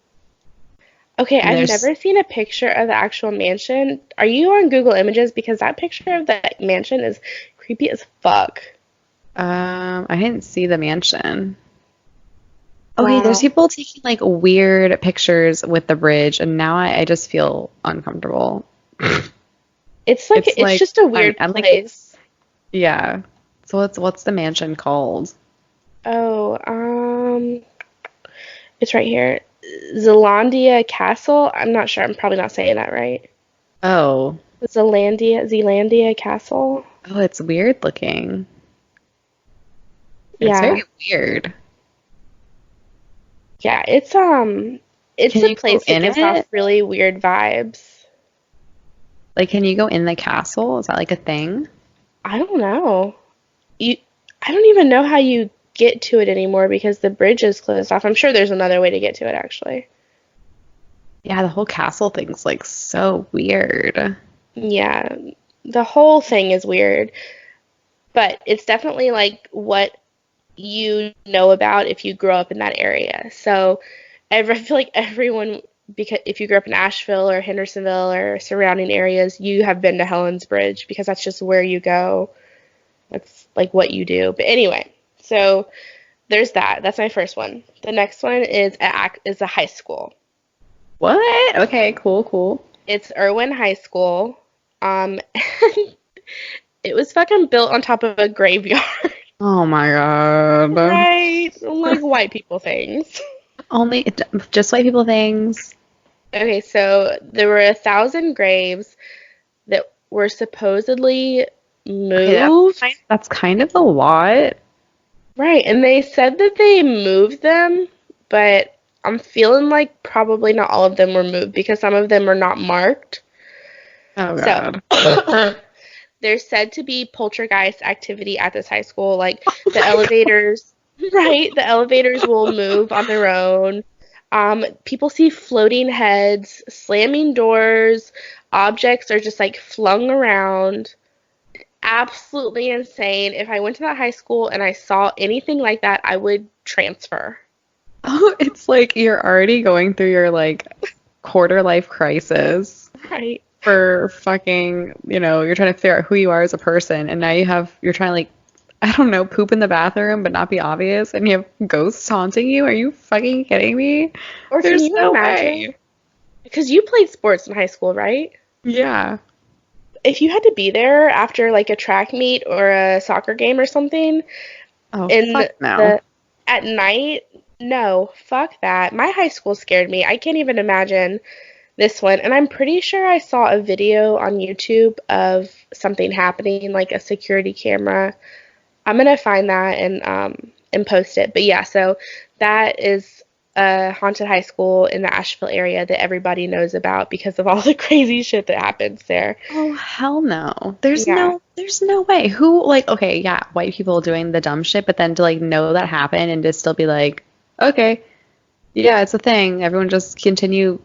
Okay, And I've there's, never seen a picture of the actual mansion. Are you on Google Images? Because that picture of that mansion is creepy as fuck. I didn't see the mansion. Okay, there's Wow. people taking like weird pictures with the bridge, and now I just feel uncomfortable. It's It's like, just a weird I'm like, place. yeah. So what's the mansion called? Oh, it's right here. Zealandia Castle. I'm not sure. I'm probably not saying that right. Oh, Zealandia Castle. oh, it's weird looking. It's Yeah. very weird. Yeah, it's Can a you go place that in gives off it? really weird vibes. Like, can you go in the castle? Is that like a thing? I don't know. You I don't even know how you get to it anymore because the bridge is closed off. I'm sure there's another way to get to it actually. Yeah, the whole castle thing's like so weird. Yeah, the whole thing is weird, but it's definitely like what you know about if you grow up in that area. So I feel like everyone, because if you grew up in Asheville or Hendersonville or surrounding areas, you have been to Helen's Bridge because that's just where you go. That's like what you do. But anyway, so there's that. That's my first one. The next one is a high school. What? Okay, cool, cool. It's Irwin High School. It was fucking built on top of a graveyard. Oh my God. Right? Like white people things. Only just white people things. Okay, so there were 1,000 graves that were supposedly Okay, moved. that's kind of a lot. Right, and they said that they moved them, but I'm feeling like probably not all of them were moved because some of them are not marked. Oh So God. there's said to be poltergeist activity at this high school. Like the elevators, right? The elevators will move on their own. People see floating heads, slamming doors, objects are just like flung around. Absolutely insane. If I went to that high school and I saw anything like that, I would transfer. Oh, it's like you're already going through your like quarter life crisis Right. for fucking, you're trying to figure out who you are as a person, and now you're trying to like, I don't know, poop in the bathroom but not be obvious, and you have ghosts haunting you. Are you fucking kidding me? Or can There's you no imagine? way. Because you played sports in high school, right? Yeah. If you had to be there after like a track meet or a soccer game or something Oh, in fuck no. the at night, no, fuck that. My high school scared me. I can't even imagine this one. And I'm pretty sure I saw a video on YouTube of something happening, like a security camera. I'm gonna find that and post it. But yeah, so that is a haunted high school in the Asheville area that everybody knows about because of all the crazy shit that happens there. Oh, hell no. There's Yeah. no way. Who, like, okay, yeah, white people doing the dumb shit, but then to like know that happened and to still be like, okay, yeah, it's a thing. Everyone just continue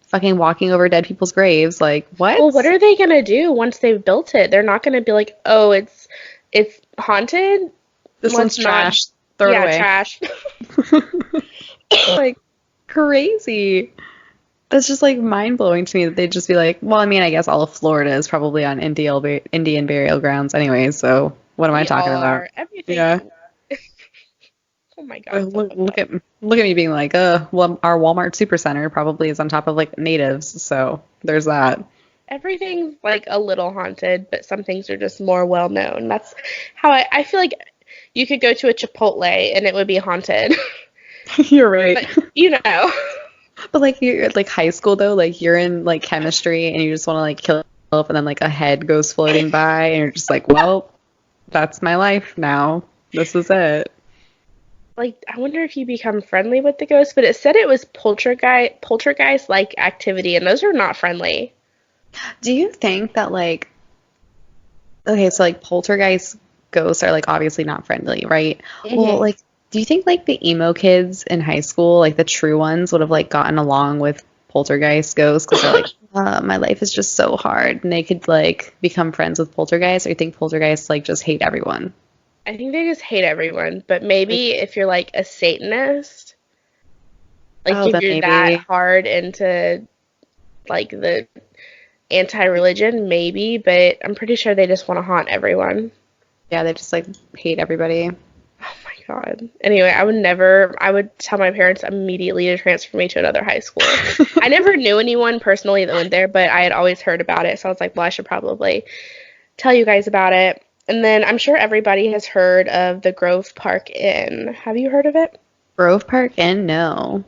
fucking walking over dead people's graves. Like, Well, what what? are they gonna do once they've built it? They're not gonna be like, oh, it's haunted. This one's Let's not. trash. Throw it Yeah, away. trash. Like, crazy. That's just like mind blowing to me that they'd just be like, well, I mean, I guess all of Florida is probably on Indian burial grounds anyway, so what am I We talking all about? are. Everything. Yeah. Oh my God, so Look, fucked up. look at me being like, well, our Walmart Supercenter probably is on top of like natives, so there's that. Everything's like a little haunted, but some things are just more well known. That's how I feel like you could go to a Chipotle and it would be haunted. You're right. But you know. But like you're like high school though, like you're in like chemistry and you just want to like kill yourself, and then like a head goes floating by and you're just like, well, that's my life now. This is it. Like I wonder if you become friendly with the ghost, but it said it was poltergeist like activity and those are not friendly. Do you think that like, okay, so like poltergeist ghosts are like obviously not friendly, right? Well, Hmm. like, do you think like the emo kids in high school, like the true ones, would have like gotten along with poltergeist ghosts because they're like, my life is just so hard, and they could like become friends with poltergeists, or you think poltergeists like just hate everyone? I think they just hate everyone, but Like, maybe if you're like a Satanist, like oh, if then you're that maybe. hard into like the anti-religion, maybe, but I'm pretty sure they just want to haunt everyone. Yeah, they just like hate everybody. Oh my God. Anyway, I would tell my parents immediately to transfer me to another high school. I never knew anyone personally that went there, but I had always heard about it, so I was like, well, I should probably tell you guys about it. And then I'm sure everybody has heard of the Grove Park Inn. Have you heard of it? Grove Park and no.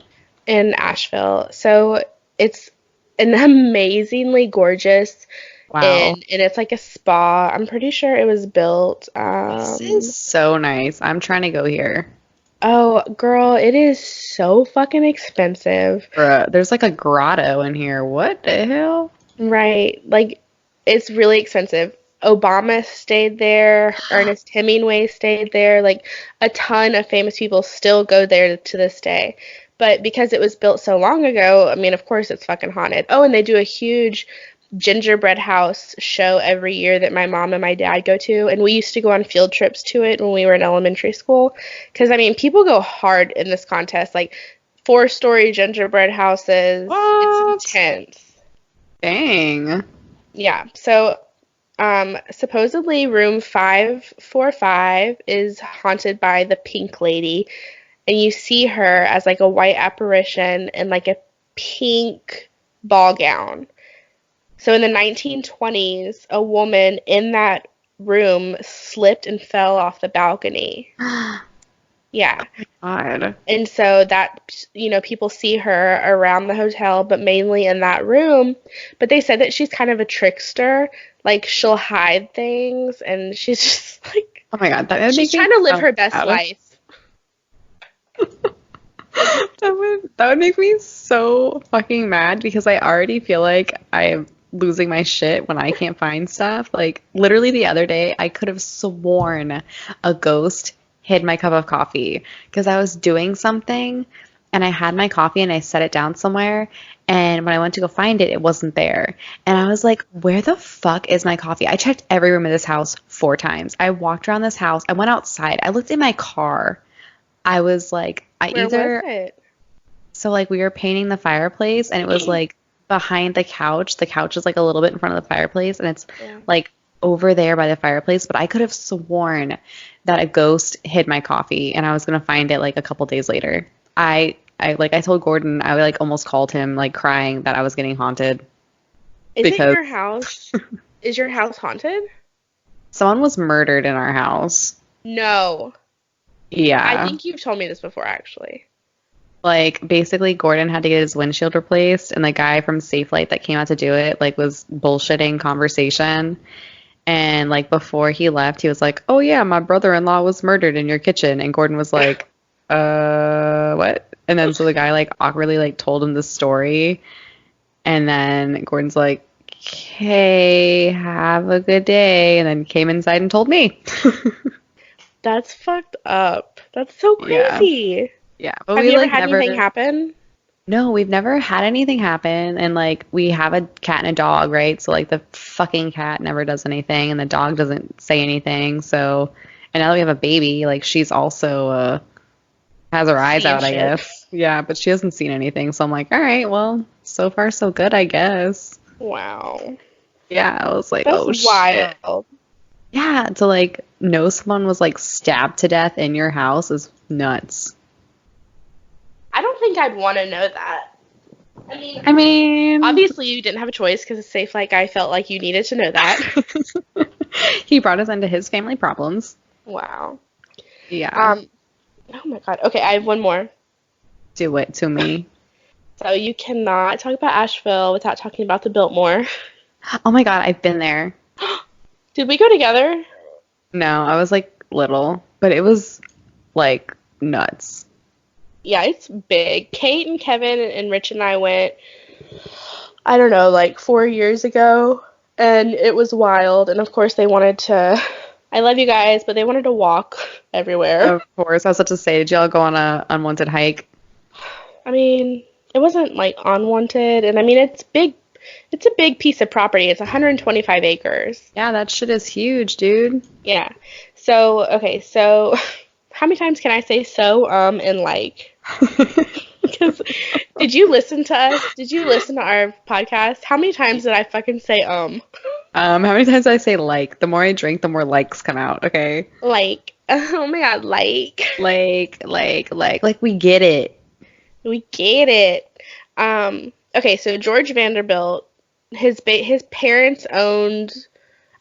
In Asheville. So it's an amazingly gorgeous Wow. inn, and it's like a spa. I'm pretty sure it was built. This is so nice. I'm trying to go here. Oh, girl, it is so fucking expensive. Bruh, there's like a grotto in here. What the hell? Right. Like, it's really expensive. Obama stayed there. Ernest Hemingway stayed there. Like, a ton of famous people still go there to this day. But because it was built so long ago, I mean, of course it's fucking haunted. Oh, and they do a huge gingerbread house show every year that my mom and my dad go to. And we used to go on field trips to it when we were in elementary school. Because, I mean, people go hard in this contest. Like, 4-story gingerbread houses. What? It's intense. Dang. Yeah. So, supposedly room 545 is haunted by the Pink Lady, and you see her as like a white apparition in like a pink ball gown. So in the 1920s, a woman in that room slipped and fell off the balcony. Yeah. God. And so that, people see her around the hotel, but mainly in that room. But they said that she's kind of a trickster. Like, she'll hide things, and she's just like, Oh my God, that would she's make me trying to live so her best mad. life. That would make me so fucking mad because I already feel like I'm losing my shit when I can't find stuff. Like literally the other day, I could have sworn a ghost hid my cup of coffee because I was doing something and I had my coffee and I set it down somewhere. And when I went to go find it, it wasn't there. And I was like, where the fuck is my coffee? I checked every room of this house 4 times. I walked around this house. I went outside. I looked in my car. I was like, Where was it? so like we were painting the fireplace and it was like behind the couch. The couch is like a little bit in front of the fireplace and it's Yeah. like over there by the fireplace, but I could have sworn that a ghost hid my coffee and I was going to find it like a couple days later. I told Gordon, I like almost called him like crying that I was getting haunted Is because your house? Is your house haunted? someone was murdered in our house. No. Yeah. I think you've told me this before, actually. Like basically Gordon had to get his windshield replaced and the guy from Safelight that came out to do it like was bullshitting conversation and like before he left he was like, oh yeah, my brother-in-law was murdered in your kitchen and Gordon was like what? And then so the guy like awkwardly like told him the story and then Gordon's like, okay, have a good day, and then came inside and told me. That's fucked up. That's so Yeah. crazy. Yeah, but Have we you ever like had never anything happen? No, we've never had anything happen, and like we have a cat and a dog, right? So like the fucking cat never does anything, and the dog doesn't say anything. So, and now that we have a baby, like she's also has her eyes Seeing out, I shit. guess. Yeah, but she hasn't seen anything, so I'm like, all right, well, so far so good, I guess. Wow. Yeah, I was like, That's oh shit. wild. Yeah, to like know someone was like stabbed to death in your house is nuts. I don't think I'd want to know that. I mean, Obviously you didn't have a choice because a safe like guy felt like you needed to know that. he brought us into his family problems. Wow. Yeah. Oh my God. Okay, I have one more. Do it to me. So you cannot talk about Asheville without talking about the Biltmore. Oh my God, I've been there. Did we go together? No, I was like little, but it was like nuts. Yeah, it's big. Kate and Kevin and Rich and I went, I don't know, like 4 years ago, and it was wild. And of course, they wanted to. I love you guys, but they wanted to walk everywhere. Of course, I was about to say, did y'all go on a unwanted hike? I mean, it wasn't like unwanted, and I mean, it's big. It's a big piece of property. It's 125 acres. Yeah, that shit is huge, dude. Yeah. So, okay, so how many times can I say so, and like? Because did you listen to us? Did you listen to our podcast? How many times did I fucking say How many times did I say like? The more I drink, the more likes come out, okay? Like, oh my God, like. Like we get it. We get it. Okay, so George Vanderbilt, his parents owned.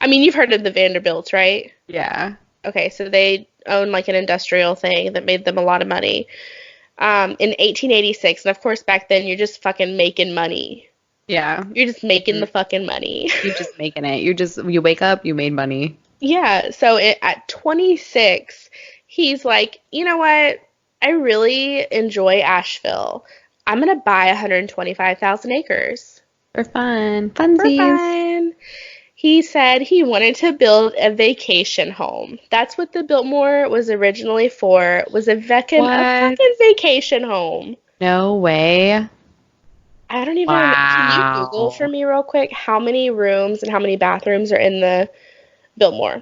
I mean, you've heard of the Vanderbilts, right? Yeah. Okay, so they owned like an industrial thing that made them a lot of money. In 1886, and of course back then you're just fucking making money. Yeah. You're just making the fucking money. You're just making it. You wake up, you made money. Yeah, so at 26, he's like, you know what? I really enjoy Asheville. I'm gonna buy 125,000 acres For fun. for Funsies. fun. He said he wanted to build a vacation home. That's what the Biltmore was originally for, was a What? fucking vacation home. No way. I don't even remember. Can you Google for Wow. me real quick how many rooms and how many bathrooms are in the Biltmore?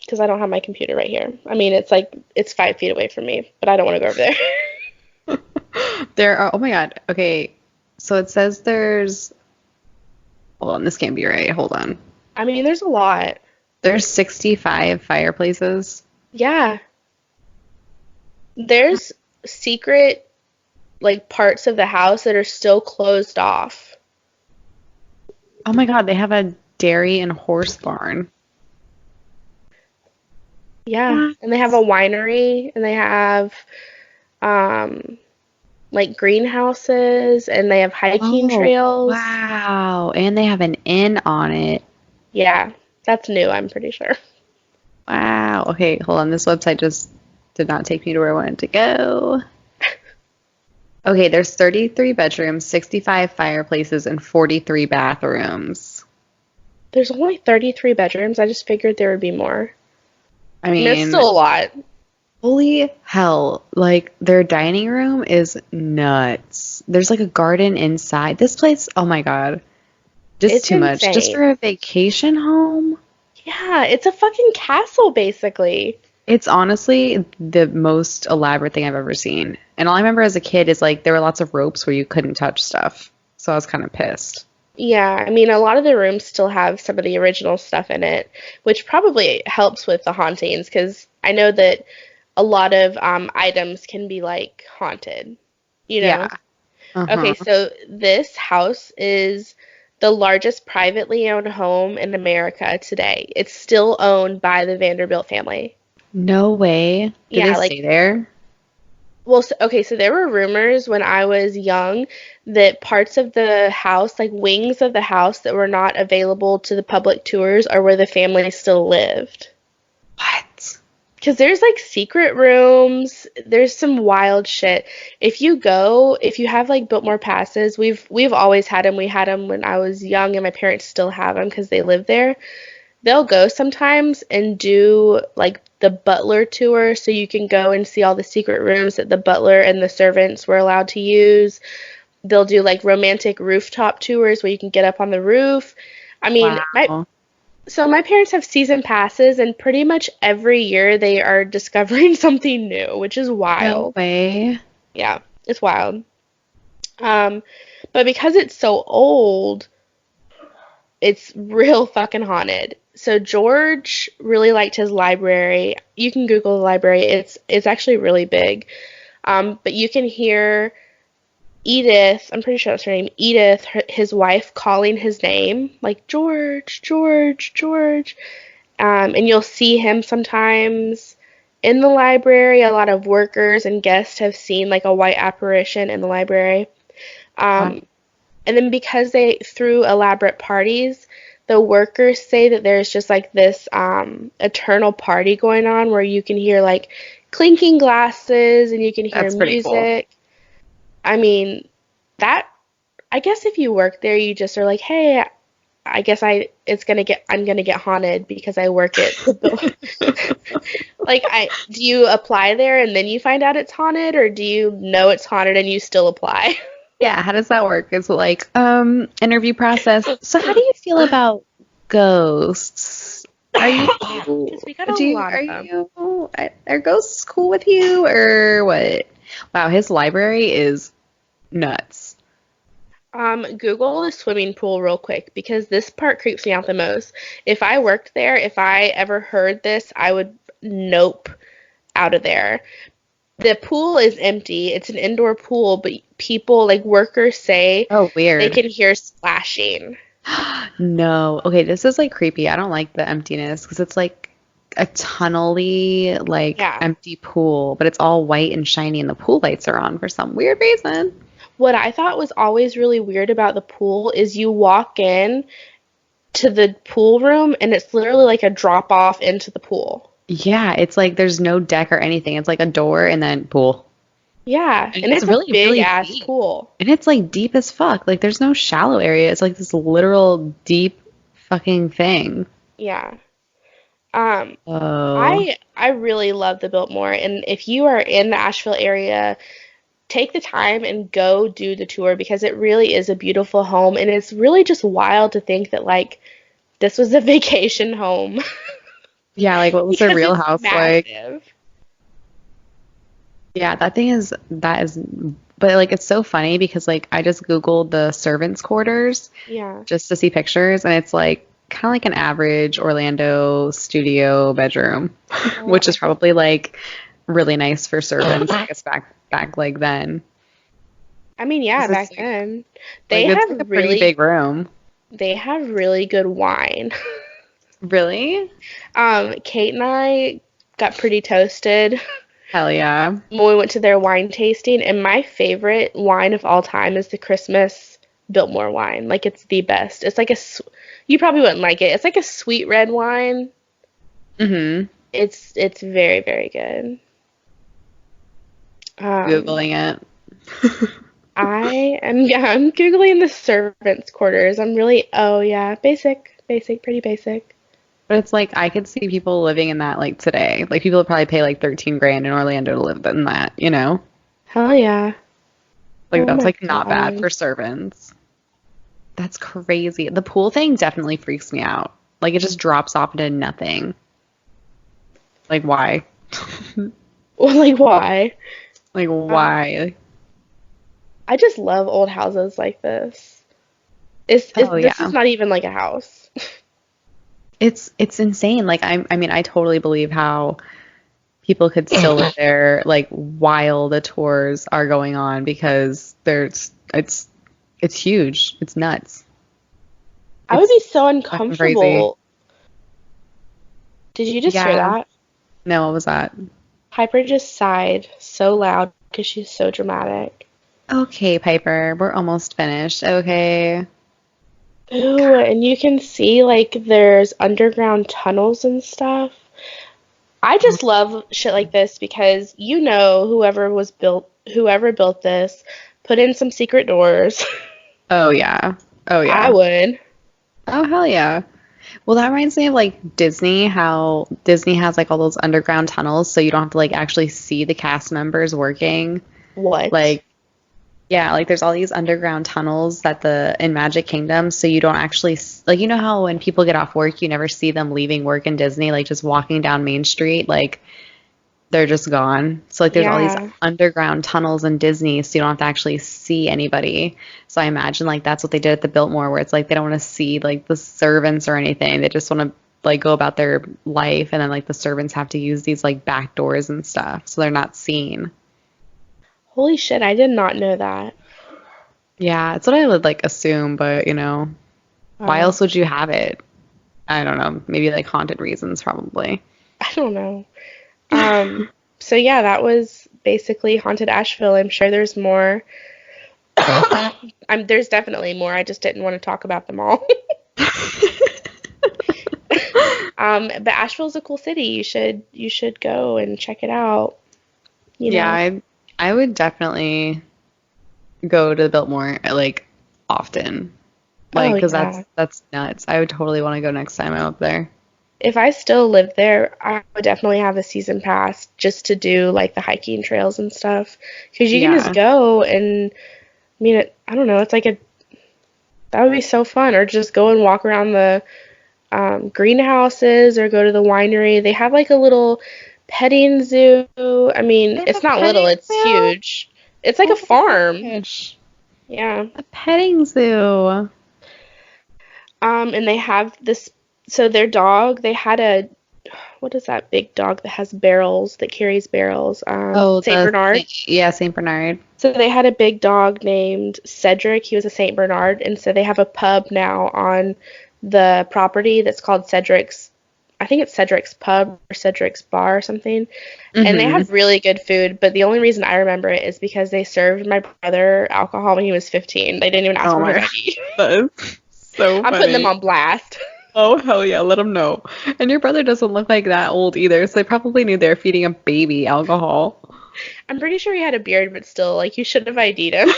Because I don't have my computer right here. I mean, it's 5 feet away from me, but I don't want to go over there. There are, oh my God. Okay. So it says there's, hold on, this can't be right. Hold on. I mean, there's a lot. There's 65 fireplaces. Yeah. There's secret like parts of the house that are still closed off. Oh my God, they have a dairy and horse barn. Yeah, What? and they have a winery and they have um like greenhouses and they have hiking Oh, trails. wow. And they have an inn on it. Yeah, that's new, I'm pretty sure. Wow. Okay, hold on. This website just did not take me to where I wanted to go. Okay, there's 33 bedrooms, 65 fireplaces, and 43 bathrooms. There's only 33 bedrooms. I just figured there would be more. I And it's mean, still a lot. holy hell. Like, their dining room is nuts. There's like a garden inside. This place, oh my God. Just It's too much. Just insane. for a vacation home? Yeah, it's a fucking castle basically. It's honestly the most elaborate thing I've ever seen. And all I remember as a kid is like there were lots of ropes where you couldn't touch stuff. So I was kind of pissed. Yeah, I mean, a lot of the rooms still have some of the original stuff in it, which probably helps with the hauntings because I know that a lot of items can be like haunted, you Yeah. know? Uh-huh. Okay, so this house is the largest privately owned home in America today. It's still owned by the Vanderbilt family. No way. Do they Yeah, like stay there? well, okay, so there were rumors when I was young that parts of the house, like wings of the house that were not available to the public tours are where the family still lived. What? Because there's like secret rooms, there's some wild shit. If you have like Biltmore passes, we've always had them. We had them when I was young, and my parents still have them because they live there. They'll go sometimes and do like the butler tour so you can go and see all the secret rooms that the butler and the servants were allowed to use. They'll do like romantic rooftop tours where you can get up on the roof. I mean, Wow. my parents have season passes and pretty much every year they are discovering something new, which is No wild. way. Yeah, it's wild. Um, but because it's so old, it's real fucking haunted. So George really liked his library. You can Google the library. It's actually really big. But you can hear Edith, I'm pretty sure that's her name, Edith, his wife, calling his name, like George, George, George. And you'll see him sometimes in the library. A lot of workers and guests have seen like a white apparition in the library. Wow. Um, and then because they threw elaborate parties, the workers say that there's just like this eternal party going on where you can hear like clinking glasses and you can hear That's pretty cool. music. I mean, that I guess if you work there, you just are like, hey, I guess I'm gonna get haunted because I work at the like I do you apply there and then you find out it's haunted or do you know it's haunted and you still apply? Yeah, how does that work? It's like, interview process. So how do you feel about ghosts? Are you, Because we got a do you, lot of them. are ghosts cool with you or what? Wow, his library is nuts. Google the swimming pool real quick because this part creeps me out the most. If I worked there, if I ever heard this, I would nope out of there. The pool is empty. It's an indoor pool, but people, like workers say, Oh, they weird. can hear splashing. No. Okay, this is like creepy. I don't like the emptiness because it's like a tunnely, like Yeah. empty pool, but it's all white and shiny and the pool lights are on for some weird reason. What I thought was always really weird about the pool is you walk in to the pool room and it's literally like a drop off into the pool. Yeah, it's like there's no deck or anything. It's like a door and then pool. Yeah, And and it's it's a really, big really ass deep. pool. And it's like deep as fuck. Like there's no shallow area. It's like this literal deep fucking thing. Yeah. Um, Oh. I really love the Biltmore, and if you are in the Asheville area, take the time and go do the tour because it really is a beautiful home, and it's really just wild to think that like this was a vacation home Yeah, like what was their because real it's house like? massive. Yeah, that is but like it's so funny because like I just Googled the servants' quarters Yeah. just to see pictures and it's like kind of like an average Orlando studio bedroom, Oh, which is probably like really nice for servants, I guess back like then. I mean, yeah, 'Cause back it's then like it's like a pretty big room. they have really good wine. Really? Kate and I got pretty toasted Hell yeah. when we went to their wine tasting, and my favorite wine of all time is the Christmas Biltmore wine. Like it's the best. It's like you probably wouldn't like it. It's like a sweet red wine. Mm-hmm. It's very very good. Um, Googling it. I'm googling the servants' quarters. I'm really oh yeah, basic, pretty basic. But it's like I could see people living in that like today. Like people would probably pay like 13 grand in Orlando to live in that, you know? Hell yeah. Like Oh that's my like not bad God. for servants. That's crazy. The pool thing definitely freaks me out. Like it just drops off into nothing. Like why? Well, like why? Like Um, why? I just love old houses like this. Oh This is yeah. not even like a house. It's insane. Like I mean I totally believe how people could still live there like while the tours are going on because there's it's huge. It's nuts. I would It's be so fucking crazy. uncomfortable. Did you just hear Yeah. that? No, what was that? Piper just sighed so loud because she's so dramatic. Okay, Piper, we're almost finished. Okay. Ooh, and you can see like there's underground tunnels and stuff. I just love shit like this because you know whoever built this put in some secret doors. Oh yeah. Oh I yeah. would. Oh hell yeah. Well, that reminds me of like Disney, how Disney has like all those underground tunnels so you don't have to like actually see the cast members working. What? Like yeah, like there's all these underground tunnels that the in Magic Kingdom so you don't actually like you know how when people get off work you never see them leaving work in Disney like just walking down Main Street like they're just gone. So like there's all these Yeah. underground tunnels in Disney so you don't have to actually see anybody. So I imagine like that's what they did at the Biltmore where it's like they don't want to see like the servants or anything. They just want to like go about their life and then like the servants have to use these like back doors and stuff so they're not seen. Holy shit, I did not know that. Yeah, it's what I would like assume, but you know, why Uh, else would you have it? I don't know. Maybe like haunted reasons probably. I don't know. Um, so yeah, that was basically Haunted Asheville. I'm sure there's more. There's definitely more. I just didn't want to talk about them all. But Asheville's a cool city. You should go and check it out. You Yeah, know. I would definitely go to the Biltmore like often. Oh Like, 'cause that's yeah. that's nuts. I would totally want to go next time I'm up there. If I still lived there, I would definitely have a season pass just to do like the hiking trails and stuff. Because you can just Yeah. go and I mean, I don't know. It's like a that would be so fun. Or just go and walk around the greenhouses or go to the winery. They have like a little petting zoo. I mean, They have it's a not little, petting it's zoo? huge. It's like a Oh my farm. gosh. Yeah. A petting zoo. And they have this, so their dog, they had a, what is that big dog that has barrels, that carries barrels? Oh, Saint Bernard. yeah, Saint Bernard. So they had a big dog named Cedric. He was a Saint Bernard, and so they have a pub now on the property that's called Cedric's. I think it's Cedric's Pub or Cedric's Bar or something. And they Mm-hmm. have really good food, but the only reason I remember it is because they served my brother alcohol when he was 15. They didn't even ask Oh for my his god. ID. That's so I'm putting them funny. on blast. Oh, hell yeah, let them know. And your brother doesn't look like that old either, so they probably knew they were feeding a baby alcohol. I'm pretty sure he had a beard, but still, like, you should have ID'd him.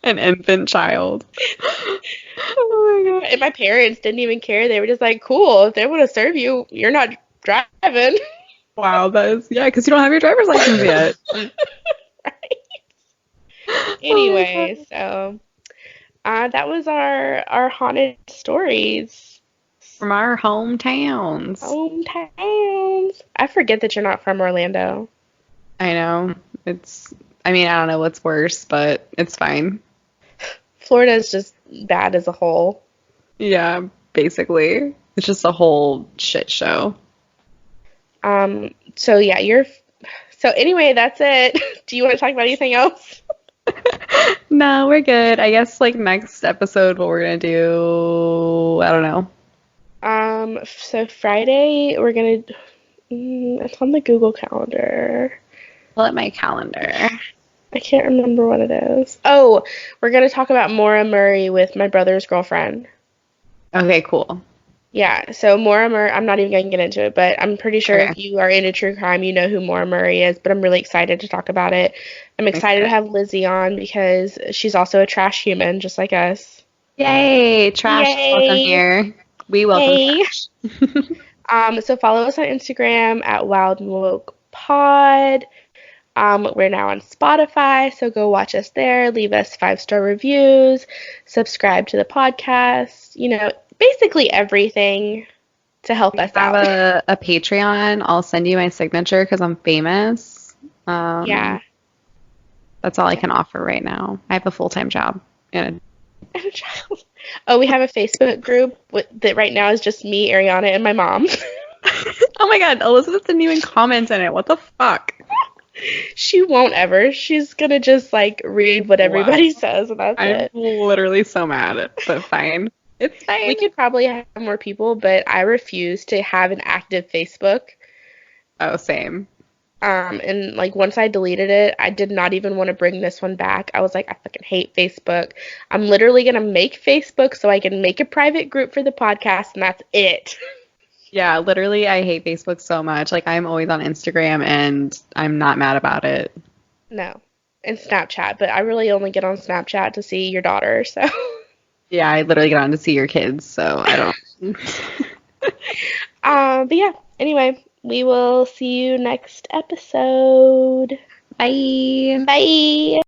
An infant child. Oh my god. And my parents didn't even care. They were just like, cool, if they want to serve you, you're not driving. Wow, that is, yeah, because you don't have your driver's license yet. Right. Oh my god. Anyway, so that was our haunted stories. From our hometowns. Hometowns. I forget that you're not from Orlando. I know. I mean, I don't know what's worse, but it's fine. Florida is just bad as a whole. Yeah, basically. It's just a whole shit show. So yeah, so anyway, that's it. Do you want to talk about anything else? No, we're good. I guess like next episode, what we're gonna do, I don't know. So Friday we're gonna. It's on the Google Calendar. Pull up my calendar. I can't remember what it is. Oh, we're gonna talk about Maura Murray with my brother's girlfriend. Okay, cool. Yeah, so Maura Murray, I'm not even going to get into it, but I'm pretty sure if you are into true crime, you know who Maura Murray is, but I'm really excited to talk about it. I'm excited to have Lizzie on because she's also a trash human, just like us. Yay! Trash is welcome here. We welcome trash. So follow us on Instagram at wildandwokepod. We're now on Spotify, so go watch us there. Leave us 5-star reviews. Subscribe to the podcast. You know, basically everything to help us out. I have a Patreon. I'll send you my signature because I'm famous. Yeah. That's all I can offer right now. I have a full-time job and a child. Oh, we have a Facebook group that right now is just me, Ariana, and my mom. Oh my god, Elizabeth didn't even comment in it. What the fuck? She won't ever. She's gonna just like read what everybody says, and that's it. I'm literally so mad, but fine. It's fine. We could probably have more people, but I refuse to have an active Facebook. Oh, same. And like once I deleted it, I did not even want to bring this one back. I was like, I fucking hate Facebook. I'm literally gonna make Facebook so I can make a private group for the podcast, and that's it. Yeah, literally, I hate Facebook so much. Like, I'm always on Instagram, and I'm not mad about it. No. And Snapchat, but I really only get on Snapchat to see your daughter, so. Yeah, I literally get on to see your kids, so I don't. But yeah, anyway, we will see you next episode. Bye. Bye.